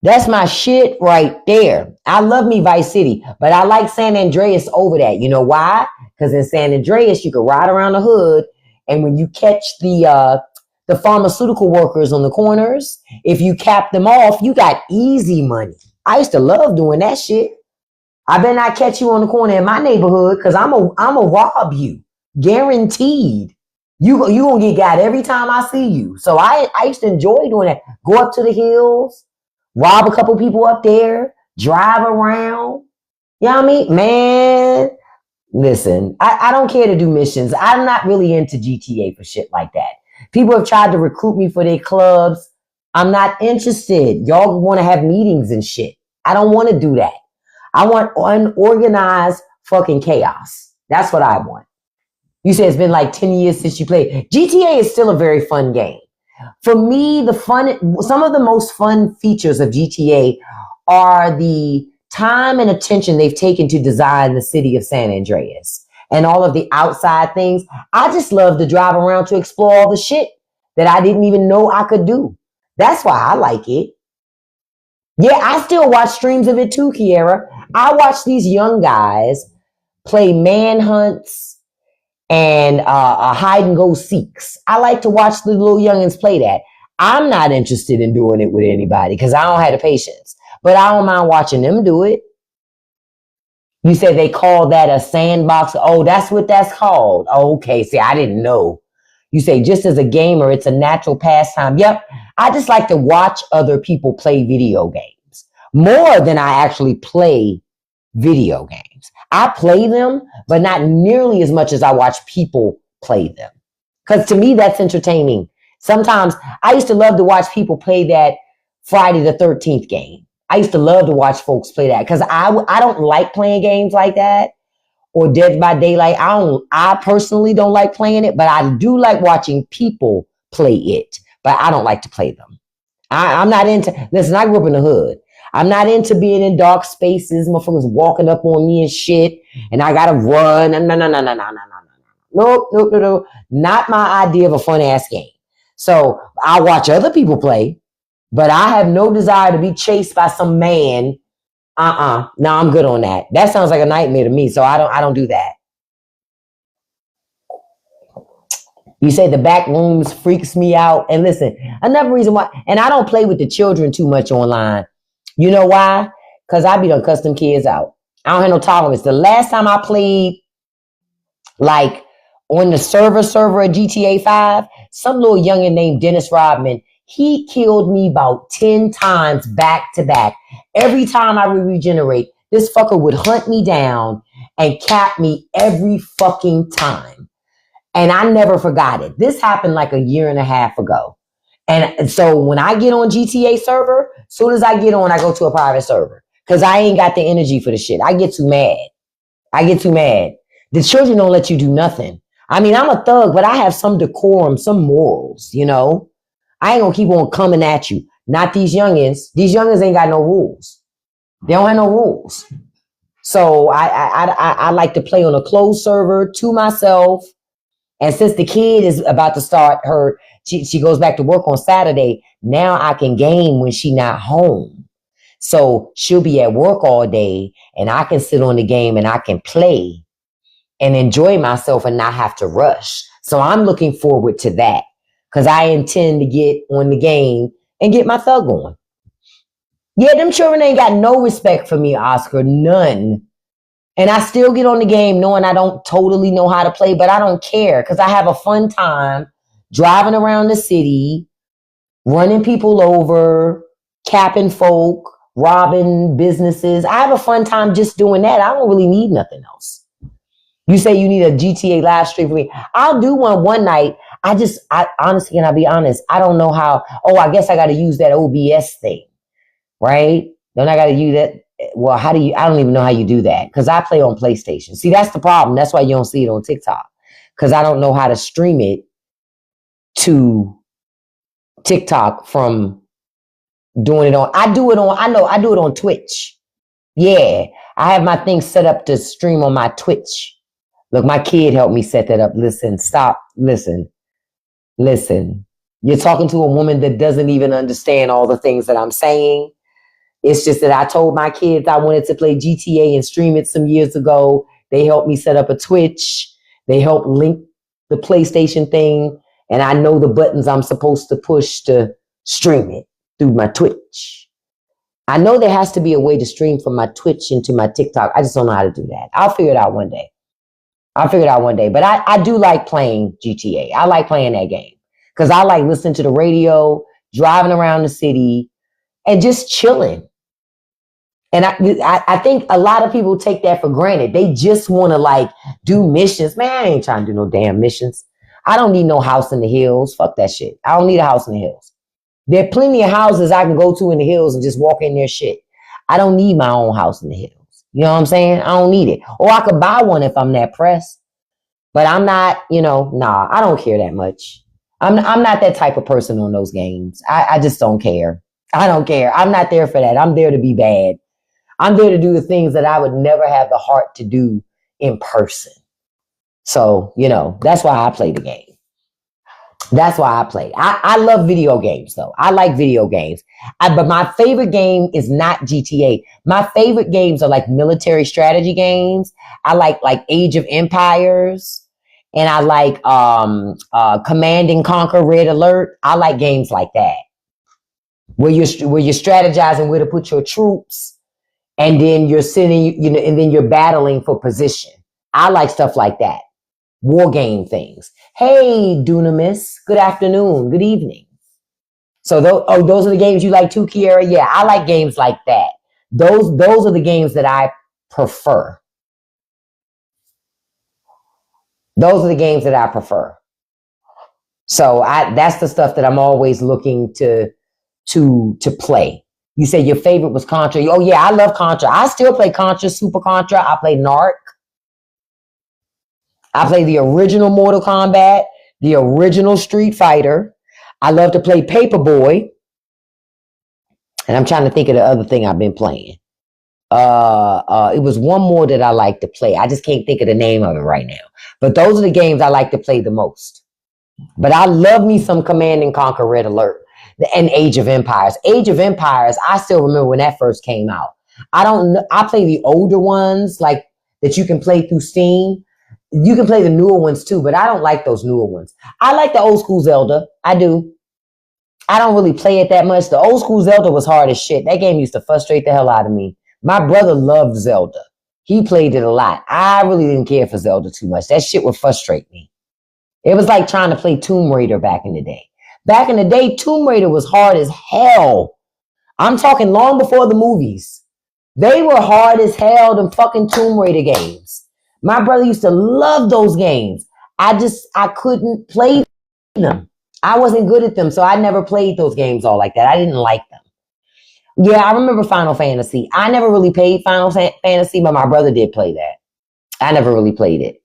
That's my shit right there. I love me Vice City, but I like San Andreas over that. You know why? Because in San Andreas, you can ride around the hood, and when you catch the pharmaceutical workers on the corners, if you cap them off, you got easy money. I used to love doing that shit. I better not catch you on the corner in my neighborhood because I'm a rob you. Guaranteed. You gonna get got every time I see you. So I used to enjoy doing that. Go up to the hills, rob a couple people up there, drive around. You know what I mean? Man, listen, I don't care to do missions. I'm not really into GTA for shit like that. People have tried to recruit me for their clubs. I'm not interested. Y'all want to have meetings and shit. I don't want to do that. I want unorganized fucking chaos. That's what I want. You say it's been like 10 years since you played. GTA is still a very fun game. For me, some of the most fun features of GTA are the time and attention they've taken to design the city of San Andreas and all of the outside things. I just love to drive around to explore all the shit that I didn't even know I could do. That's why I like it. Yeah, I still watch streams of it too, Kiera. I watch these young guys play manhunts and hide and go seeks. I like to watch the little youngins play that. I'm not interested in doing it with anybody because I don't have the patience. But I don't mind watching them do it. You said they call that a sandbox. Oh, that's what that's called. Okay, see, I didn't know. You say just as a gamer, it's a natural pastime. Yep, I just like to watch other people play video games more than I actually play video games. I play them, but not nearly as much as I watch people play them. Because to me, that's entertaining. Sometimes I used to love to watch people play that Friday the 13th game. I used to love to watch folks play that because I don't like playing games like that or Dead by Daylight. I personally don't like playing it, but I do like watching people play it. But I don't like to play them. I'm not into. Listen, I grew up in the hood. I'm not into being in dark spaces, motherfuckers walking up on me and shit, and I gotta run. No. Not my idea of a fun ass game. So I watch other people play, but I have no desire to be chased by some man. No, I'm good on that. That sounds like a nightmare to me, so I don't do that. You say the back rooms freaks me out. And listen, another reason why, and I don't play with the children too much online. You know why? Because I be done custom kids out. I don't have no tolerance. The last time I played, like, on the server of GTA 5, some little youngin named Dennis Rodman, he killed me about 10 times back to back. Every time I would regenerate, this fucker would hunt me down and cap me every fucking time. And I never forgot it. This happened like a year and a half ago. And so when I get on GTA server, as soon as I get on, I go to a private server. Because I ain't got the energy for the shit. I get too mad. The children don't let you do nothing. I mean, I'm a thug, but I have some decorum, some morals, you know? I ain't gonna keep on coming at you. Not these youngins. These youngins ain't got no rules. They don't have no rules. So I like to play on a closed server to myself. And since the kid is about to start she goes back to work on Saturday, now I can game when she not home. So she'll be at work all day and I can sit on the game and I can play and enjoy myself and not have to rush. So I'm looking forward to that because I intend to get on the game and get my thug on. Yeah, them children ain't got no respect for me, Oscar, none. And I still get on the game knowing I don't totally know how to play, but I don't care because I have a fun time driving around the city, running people over, capping folk, robbing businesses. I have a fun time just doing that. I don't really need nothing else. You say you need a GTA live stream for me. I'll do one night. I honestly, can I be honest? I don't know how. Oh, I guess I got to use that OBS thing, right? Then I got to use that. Well, how do you? I don't even know how you do that because I play on PlayStation. See, that's the problem. That's why you don't see it on TikTok because I don't know how to stream it to TikTok from doing it on. I do it on. I know I do it on Twitch. Yeah, I have my thing set up to stream on my Twitch. Look, my kid helped me set that up. Listen, stop. Listen. You're talking to a woman that doesn't even understand all the things that I'm saying. It's just that I told my kids I wanted to play GTA and stream it some years ago. They helped me set up a Twitch. They helped link the PlayStation thing. And I know the buttons I'm supposed to push to stream it through my Twitch. I know there has to be a way to stream from my Twitch into my TikTok. I just don't know how to do that. I'll figure it out one day. But I do like playing GTA. I like playing that game because I like listening to the radio, driving around the city, and just chilling. And I think a lot of people take that for granted. They just want to like do missions. Man, I ain't trying to do no damn missions. I don't need no house in the hills. Fuck that shit. I don't need a house in the hills. There are plenty of houses I can go to in the hills and just walk in their shit. I don't need my own house in the hills. You know what I'm saying? I don't need it. Or I could buy one if I'm that pressed. But I'm not, nah, I don't care that much. I'm not that type of person on those games. I just don't care. I don't care. I'm not there for that. I'm there to be bad. I'm there to do the things that I would never have the heart to do in person. So, that's why I play the game. That's why I play. I love video games, though. I like video games. But my favorite game is not GTA. My favorite games are like military strategy games. I like Age of Empires. And I like Command and Conquer Red Alert. I like games like that. Where you're strategizing where to put your troops. And then you're sending, and then you're battling for position. I like stuff like that. War game things. Hey, Dunamis. Good afternoon. Good evening. So those are the games you like too, Kiera? Yeah, I like games like that. Those are the games that I prefer. Those are the games that I prefer. So that's the stuff that I'm always looking to play. You said your favorite was Contra. Oh yeah, I love Contra. I still play Contra, Super Contra. I play Narc. I play the original Mortal Kombat, the original Street Fighter. I love to play Paperboy. And I'm trying to think of the other thing I've been playing. It was one more that I like to play. I just can't think of the name of it right now. But those are the games I like to play the most. But I love me some Command and Conquer Red Alert and Age of Empires. Age of Empires, I still remember when that first came out. I play the older ones like that you can play through Steam. You can play the newer ones too, but I don't like those newer ones. I like the old school Zelda. I do. I don't really play it that much. The old school Zelda was hard as shit. That game used to frustrate the hell out of me. My brother loved Zelda. He played it a lot. I really didn't care for Zelda too much. That shit would frustrate me. It was like trying to play Tomb Raider back in the day. Back in the day, Tomb Raider was hard as hell. I'm talking long before the movies. They were hard as hell, them fucking Tomb Raider games. My brother used to love those games. I couldn't play them. I wasn't good at them, so I never played those games all like that. I didn't like them. Yeah, I remember Final Fantasy. I never really played Final Fantasy, but my brother did play that. I never really played it.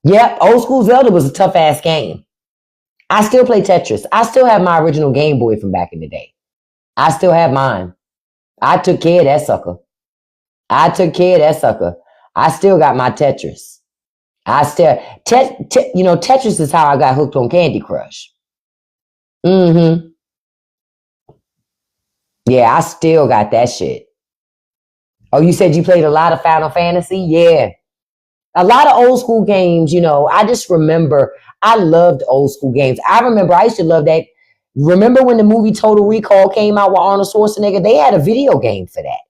Yep, old school Zelda was a tough ass game. I still play Tetris. I still have my original Game Boy from back in the day. I still have mine. I took care of that sucker. I still got my Tetris. Tetris is how I got hooked on Candy Crush. Mm-hmm. Yeah, I still got that shit. Oh, you said you played a lot of Final Fantasy? Yeah. A lot of old school games, I just remember I loved old school games. I remember I used to love that. Remember when the movie Total Recall came out with Arnold Schwarzenegger? They had a video game for that.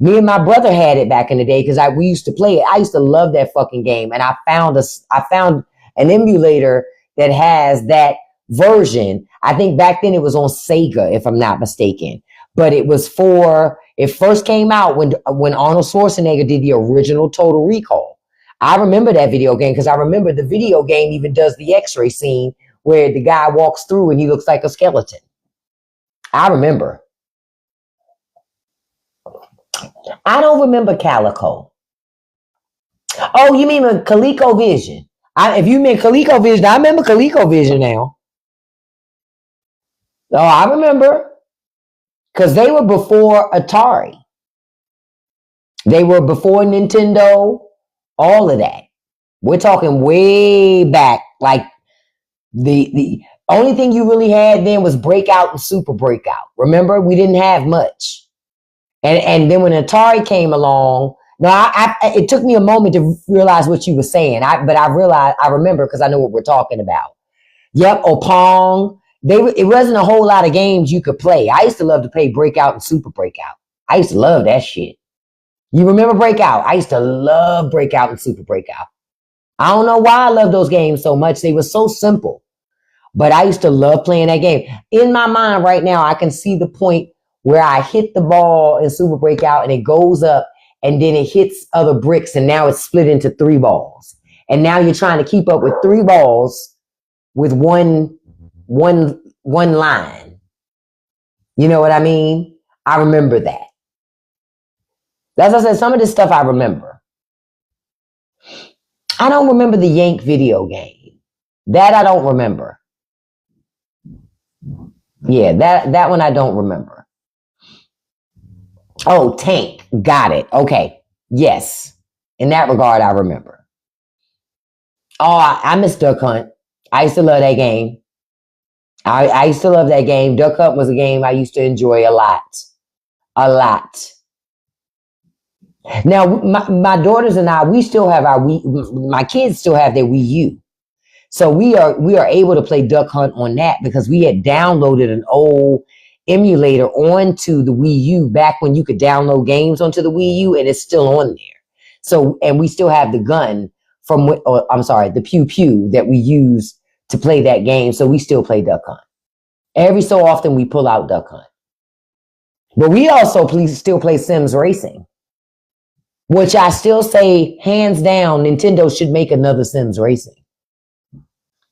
Me and my brother had it back in the day because we used to play it. I used to love that fucking game. And I found an emulator that has that version. I think back then it was on Sega, if I'm not mistaken. But it first came out when Arnold Schwarzenegger did the original Total Recall. I remember that video game because I remember the video game even does the X-ray scene where the guy walks through and he looks like a skeleton. I remember. I don't remember Calico. Oh, you mean ColecoVision? If you mean ColecoVision, I remember ColecoVision now. Oh, I remember. Because they were before Atari. They were before Nintendo. All of that. We're talking way back. Like the only thing you really had then was Breakout and Super Breakout. Remember? We didn't have much. And then when Atari came along, it took me a moment to realize what you were saying. But I remember because I know what we're talking about. Yep, or Pong. It wasn't a whole lot of games you could play. I used to love to play Breakout and Super Breakout. I used to love that shit. You remember Breakout? I used to love Breakout and Super Breakout. I don't know why I love those games so much. They were so simple. But I used to love playing that game. In my mind right now, I can see the point where I hit the ball in Super Breakout and it goes up and then it hits other bricks and now it's split into 3 balls. And now you're trying to keep up with 3 balls with one line. You know what I mean? I remember that. As I said, some of this stuff I remember. I don't remember the Yank video game. That I don't remember. Yeah, that one I don't remember. Oh, Tank. Got it. Okay. Yes. In that regard, I remember. Oh, I miss Duck Hunt. I used to love that game. I used to love that game. Duck Hunt was a game I used to enjoy a lot. A lot. Now, my daughters and I, we still have my kids still have their Wii U. So we are able to play Duck Hunt on that because we had downloaded an old emulator onto the Wii U back when you could download games onto the Wii U and it's still on there. So, and we still have the gun the pew pew that we use to play that game. So we still play Duck Hunt. Every so often we pull out Duck Hunt. But we also still play Sims Racing, which I still say, hands down, Nintendo should make another Sims Racing.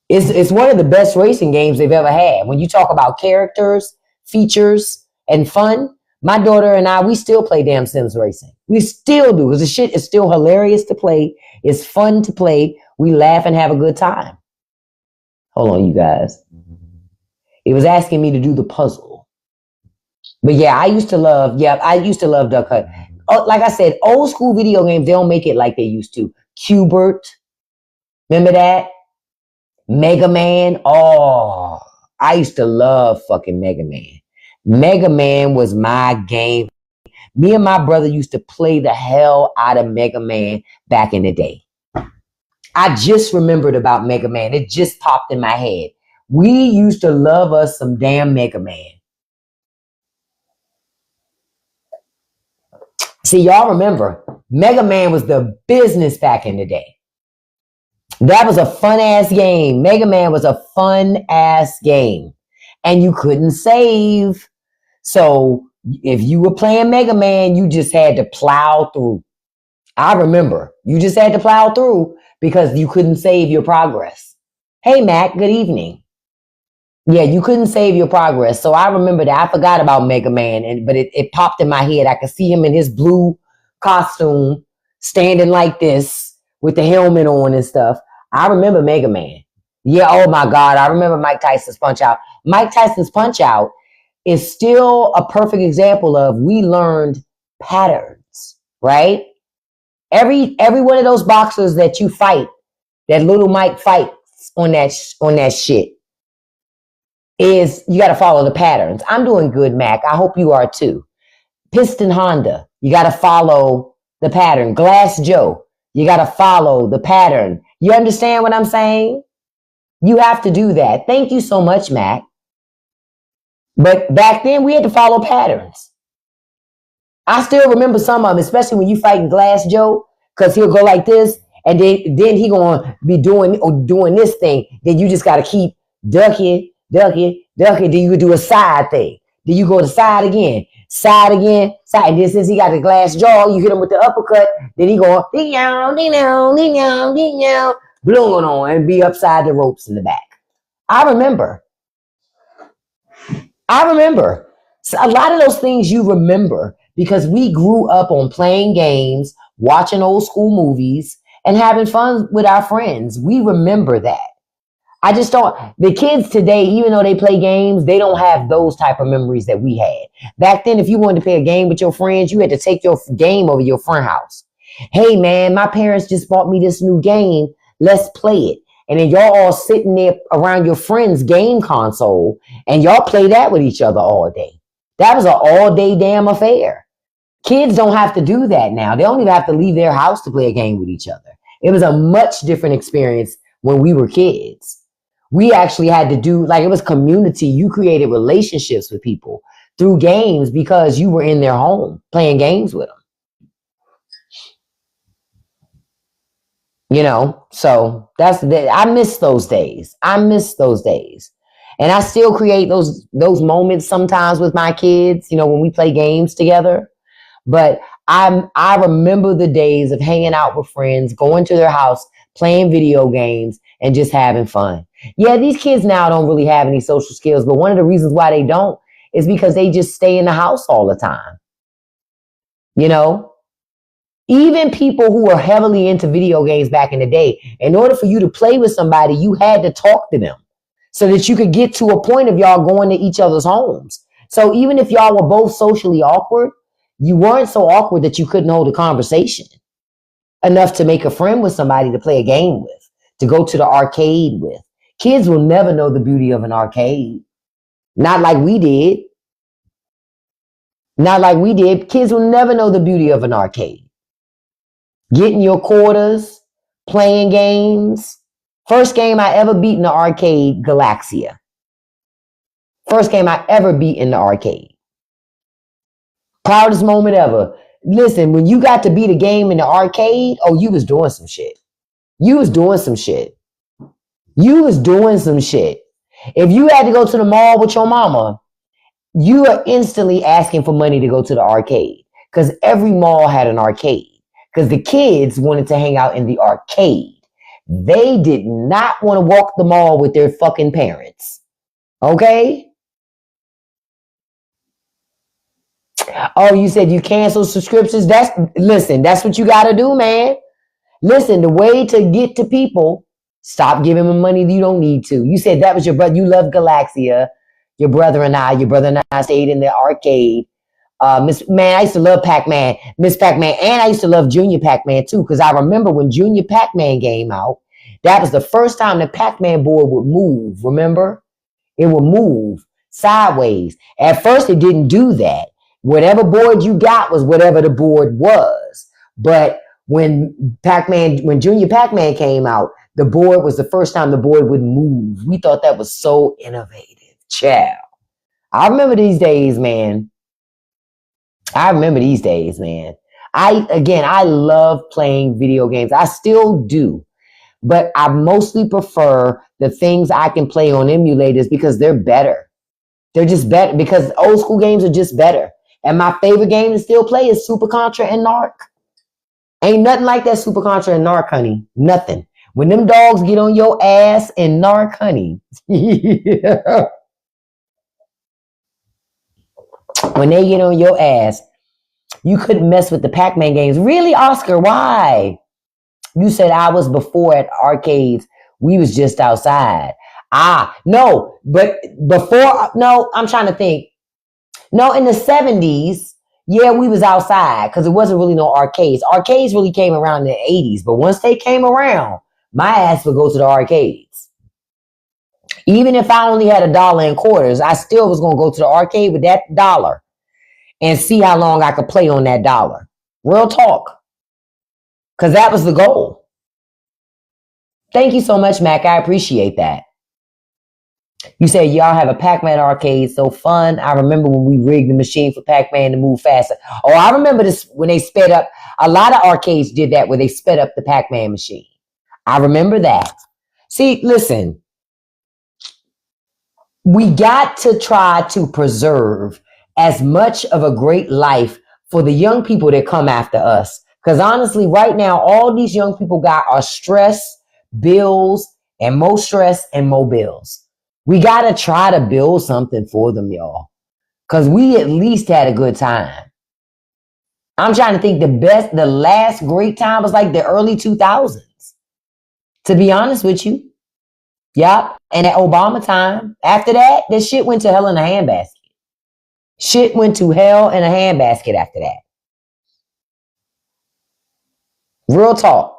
It's one of the best racing games they've ever had. When you talk about characters, features, and fun, my daughter and I, we still play damn Sims Racing. We still do, because the shit is still hilarious to play. It's fun to play. We laugh and have a good time. Hold on, you guys. It was asking me to do the puzzle. But yeah, I used to love Duck Hunt. Oh, like I said, old school video games, they don't make it like they used to. Qbert. Remember that? Mega Man. Oh, I used to love fucking Mega Man. Mega Man was my game. Me and my brother used to play the hell out of Mega Man back in the day. I just remembered about Mega Man. It just popped in my head. We used to love us some damn Mega Man. See, y'all remember, Mega Man was the business back in the day. That was a fun-ass game. Mega Man was a fun-ass game. And you couldn't save. So if you were playing Mega Man, you just had to plow through. I remember. You just had to plow through because you couldn't save your progress. Hey, Mac, good evening. Yeah, you couldn't save your progress. So I remember that. I forgot about Mega Man, but it popped in my head. I could see him in his blue costume standing like this with the helmet on and stuff. I remember Mega Man. Yeah, oh my God. I remember Mike Tyson's Punch-Out. Mike Tyson's Punch-Out is still a perfect example of we learned patterns, right? Every one of those boxers that you fight, that little Mike fights on that shit, is you got to follow the patterns. I'm doing good, Mac. I hope you are too. Piston Honda, you got to follow the pattern. Glass Joe, you got to follow the pattern. You understand what I'm saying? You have to do that. Thank you so much, Mac. But back then, we had to follow patterns. I still remember some of them, especially when you fighting Glass Joe, because he'll go like this, and then he going to be doing this thing. Then you just got to keep duck it, duck it, duck it. Then you could do a side thing. Then you go to side again, side. And then since he got the glass jaw, you hit him with the uppercut. Then he go ding down, ding down, ding down, ding down, blowing on and be upside the ropes in the back. I remember. So a lot of those things you remember because we grew up on playing games, watching old school movies, and having fun with our friends. We remember that. I just don't. The kids today, even though they play games, they don't have those type of memories that we had. Back then, if you wanted to play a game with your friends, you had to take your game over your friend's house. Hey, man, my parents just bought me this new game. Let's play it. And then y'all all sitting there around your friend's game console, and y'all play that with each other all day. That was an all-day damn affair. Kids don't have to do that now. They don't even have to leave their house to play a game with each other. It was a much different experience when we were kids. We actually had to do, like, it was community. You created relationships with people through games because you were in their home playing games with them. You know, so I miss those days. And I still create those moments sometimes with my kids, you know, when we play games together. But I remember the days of hanging out with friends, going to their house, playing video games, and just having fun. Yeah, these kids now don't really have any social skills, but one of the reasons why they don't is because they just stay in the house all the time. You know, even people who were heavily into video games back in the day, in order for you to play with somebody, you had to talk to them so that you could get to a point of y'all going to each other's homes. So even if y'all were both socially awkward, you weren't so awkward that you couldn't hold a conversation enough to make a friend with somebody to play a game with, to go to the arcade with. Kids will never know the beauty of an arcade. Not like we did. Kids will never know the beauty of an arcade. Getting your quarters, playing games. First game I ever beat in the arcade, Galaxia. First game I ever beat in the arcade. Proudest moment ever. Listen, when you got to beat a game in the arcade, oh, you was doing some shit. If you had to go to the mall with your mama, you are instantly asking for money to go to the arcade because every mall had an arcade because the kids wanted to hang out in the arcade. They did not want to walk the mall with their fucking parents. Okay? Oh, you said you canceled subscriptions? That's what you got to do, man. Listen, the way to get to people, stop giving them money you don't need to. You said that was your brother. You love Galaxia. Your brother and I stayed in the arcade. I used to love Pac-Man, Miss Pac-Man, and I used to love Junior Pac-Man too, because I remember when Junior Pac-Man came out, that was the first time the Pac-Man board would move, remember? It would move sideways. At first, it didn't do that. Whatever board you got was whatever the board was. But when Junior Pac-Man came out, the board was the first time the board would move. We thought that was so innovative. Child. I remember these days, man. I love playing video games. I still do. But I mostly prefer the things I can play on emulators because they're better. They're just better because old school games are just better. And my favorite game to still play is Super Contra and Narc. Ain't nothing like that Super Contra and Narc, honey. Nothing. When them dogs get on your ass in Narc, honey. When they get on your ass, you couldn't mess with the Pac-Man games. Really, Oscar? Why? You said I was before at arcades. We was just outside. No, but before, no, I'm trying to think. No, in the 70s, yeah, we was outside because it wasn't really no arcades. Arcades really came around in the 80s, but once they came around, my ass would go to the arcades. Even if I only had $1 in quarters, I still was going to go to the arcade with that $1 and see how long I could play on that $1. Real talk. Because that was the goal. Thank you so much, Mac. I appreciate that. You said y'all have a Pac-Man arcade, so fun. I remember when we rigged the machine for Pac-Man to move faster. Oh, I remember this when they sped up. A lot of arcades did that where they sped up the Pac-Man machine. I remember that. See, listen. We got to try to preserve as much of a great life for the young people that come after us. Because honestly, right now, all these young people got are stress, bills, and more stress and more bills. We got to try to build something for them, y'all. Because we at least had a good time. I'm trying to think the last great time was like the early 2000s. To be honest with you. Yep. And at Obama time, after that, the shit went to hell in a handbasket. Shit went to hell in a handbasket after that. Real talk.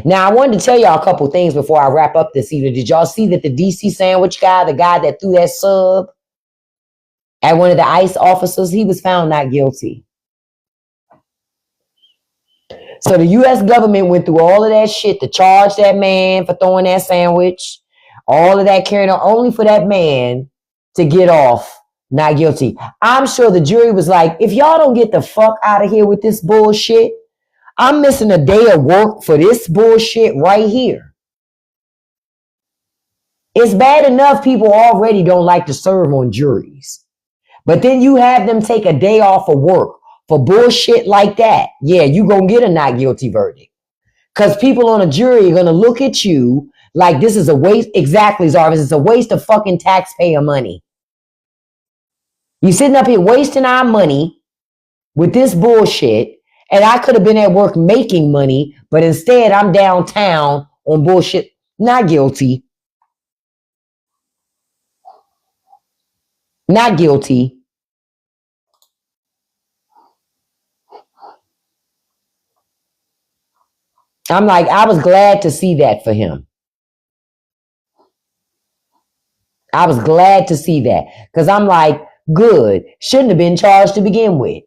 Now, I wanted to tell y'all a couple things before I wrap up this evening. Did y'all see that the DC sandwich guy, the guy that threw that sub at one of the ICE officers, he was found not guilty. So the U.S. government went through all of that shit to charge that man for throwing that sandwich, all of that carrying on, only for that man to get off not guilty. I'm sure the jury was like, if y'all don't get the fuck out of here with this bullshit, I'm missing a day of work for this bullshit right here. It's bad enough people already don't like to serve on juries. But then you have them take a day off of work for bullshit like that. Yeah, you gonna get a not guilty verdict. Because people on a jury are gonna look at you like this is a waste. Exactly, Zarvis. It's a waste of fucking taxpayer money. You sitting up here wasting our money with this bullshit, and I could have been at work making money, but instead I'm downtown on bullshit. Not guilty. Not guilty. I'm like, I was glad to see that for him. I was glad to see that because I'm like, good. Shouldn't have been charged to begin with.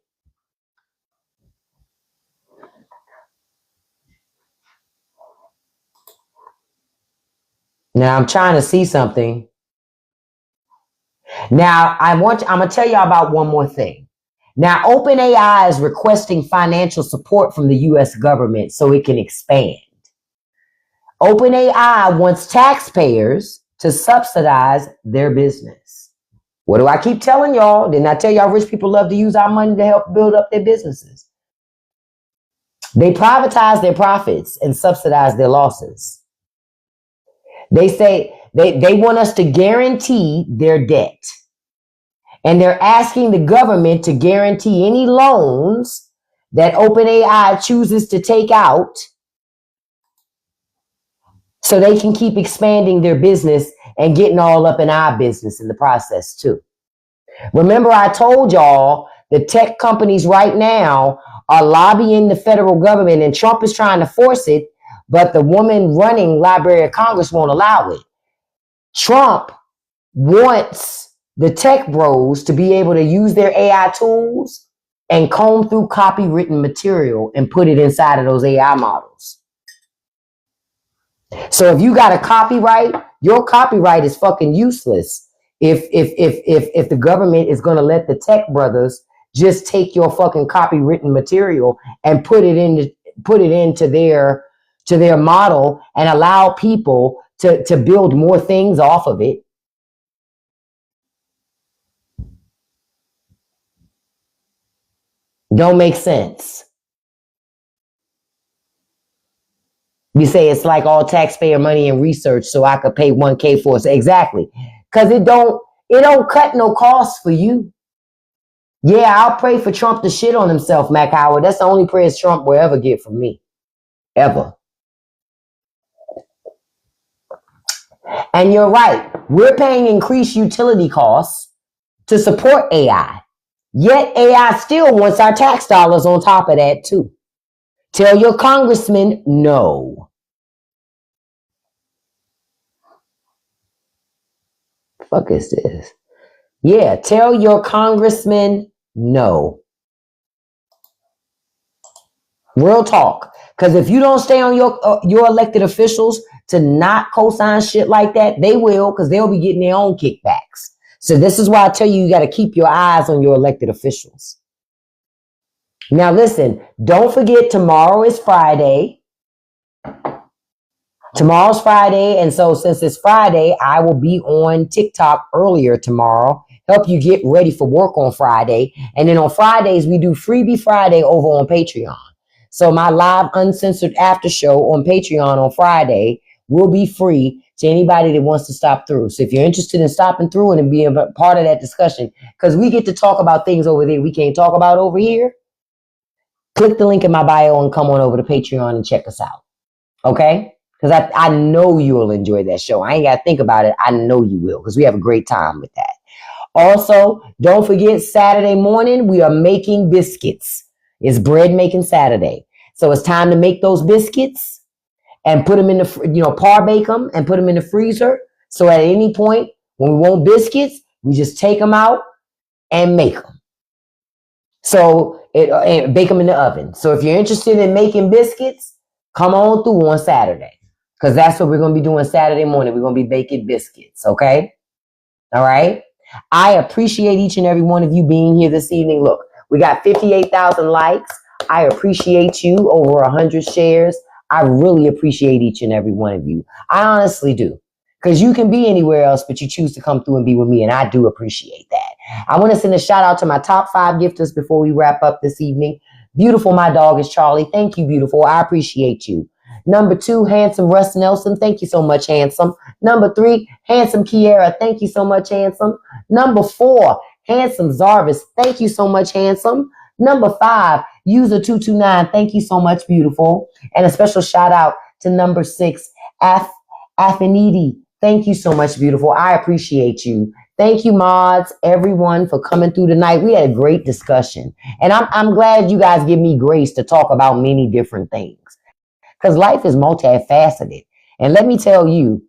Now I'm trying to see something. Now I'm gonna tell y'all about one more thing. Now OpenAI is requesting financial support from the US government so it can expand. OpenAI wants taxpayers to subsidize their business. What do I keep telling y'all? Didn't I tell y'all rich people love to use our money to help build up their businesses? They privatize their profits and subsidize their losses. They say they want us to guarantee their debt. And they're asking the government to guarantee any loans that OpenAI chooses to take out so they can keep expanding their business and getting all up in our business in the process too. Remember, I told y'all the tech companies right now are lobbying the federal government, and Trump is trying to force it, but the woman running Library of Congress won't allow it. Trump wants the tech bros to be able to use their AI tools and comb through copywritten material and put it inside of those AI models. So if you got a copyright, your copyright is fucking useless. If the government is going to let the tech brothers just take your fucking copywritten material and put it into their model and allow people to build more things off of it. Don't make sense. You say it's like all taxpayer money and research so I could pay $1K for it. Exactly. Because it don't cut no costs for you. Yeah, I'll pray for Trump to shit on himself, Mac Howard. That's the only prayers Trump will ever get from me. Ever. And you're right. We're paying increased utility costs to support AI. Yet AI still wants our tax dollars on top of that too. Tell your congressman no. Fuck is this? Yeah, tell your congressman no. Real talk. Because if you don't stay on your elected officials to not co-sign shit like that, they will, because they'll be getting their own kickbacks. So this is why I tell you got to keep your eyes on your elected officials. Now listen, don't forget tomorrow is Friday. Tomorrow's Friday, and so since it's Friday, I will be on TikTok earlier tomorrow. Help you get ready for work on Friday. And then on Fridays, we do Freebie Friday over on Patreon. So my live uncensored after show on Patreon on Friday will be free to anybody that wants to stop through. So if you're interested in stopping through and being a part of that discussion, because we get to talk about things over there we can't talk about over here, click the link in my bio and come on over to Patreon and check us out. Okay? Because I know you will enjoy that show. I ain't got to think about it. I know you will, because we have a great time with that. Also, don't forget Saturday morning, we are making biscuits. It's bread making Saturday. So it's time to make those biscuits and put them in the, par bake them and put them in the freezer. So at any point when we want biscuits, we just take them out and make them. So and bake them in the oven. So if you're interested in making biscuits, come on through on Saturday. Because that's what we're going to be doing Saturday morning. We're going to be baking biscuits, okay? All right? I appreciate each and every one of you being here this evening. Look, we got 58,000 likes. I appreciate you. Over 100 shares. I really appreciate each and every one of you. I honestly do. Because you can be anywhere else, but you choose to come through and be with me, and I do appreciate that. I want to send a shout out to my top 5 gifters before we wrap up this evening. Beautiful, my dog is Charlie. Thank you, beautiful. I appreciate you. Number 2, handsome Russ Nelson. Thank you so much, handsome. Number 3, handsome Kiera. Thank you so much, handsome. Number 4, handsome Zarvis. Thank you so much, handsome. Number 5, user 229. Thank you so much, beautiful. And a special shout out to number 6, Affinity. Thank you so much, beautiful. I appreciate you. Thank you, mods, everyone, for coming through tonight. We had a great discussion. And I'm glad you guys give me grace to talk about many different things. Because life is multifaceted. And let me tell you,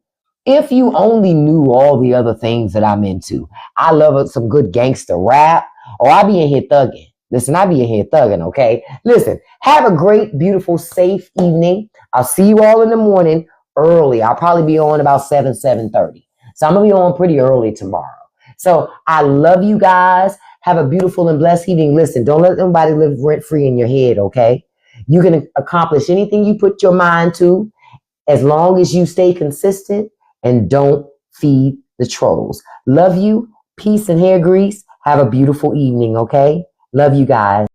if you only knew all the other things that I'm into, I love some good gangster rap, or I be in here thugging. Listen, I be in here thugging, okay? Listen, have a great, beautiful, safe evening. I'll see you all in the morning early. I'll probably be on about 7:30. So I'm going to be on pretty early tomorrow. So I love you guys. Have a beautiful and blessed evening. Listen, don't let nobody live rent-free in your head, okay? You can accomplish anything you put your mind to as long as you stay consistent and don't feed the trolls. Love you. Peace and hair grease. Have a beautiful evening, okay? Love you guys.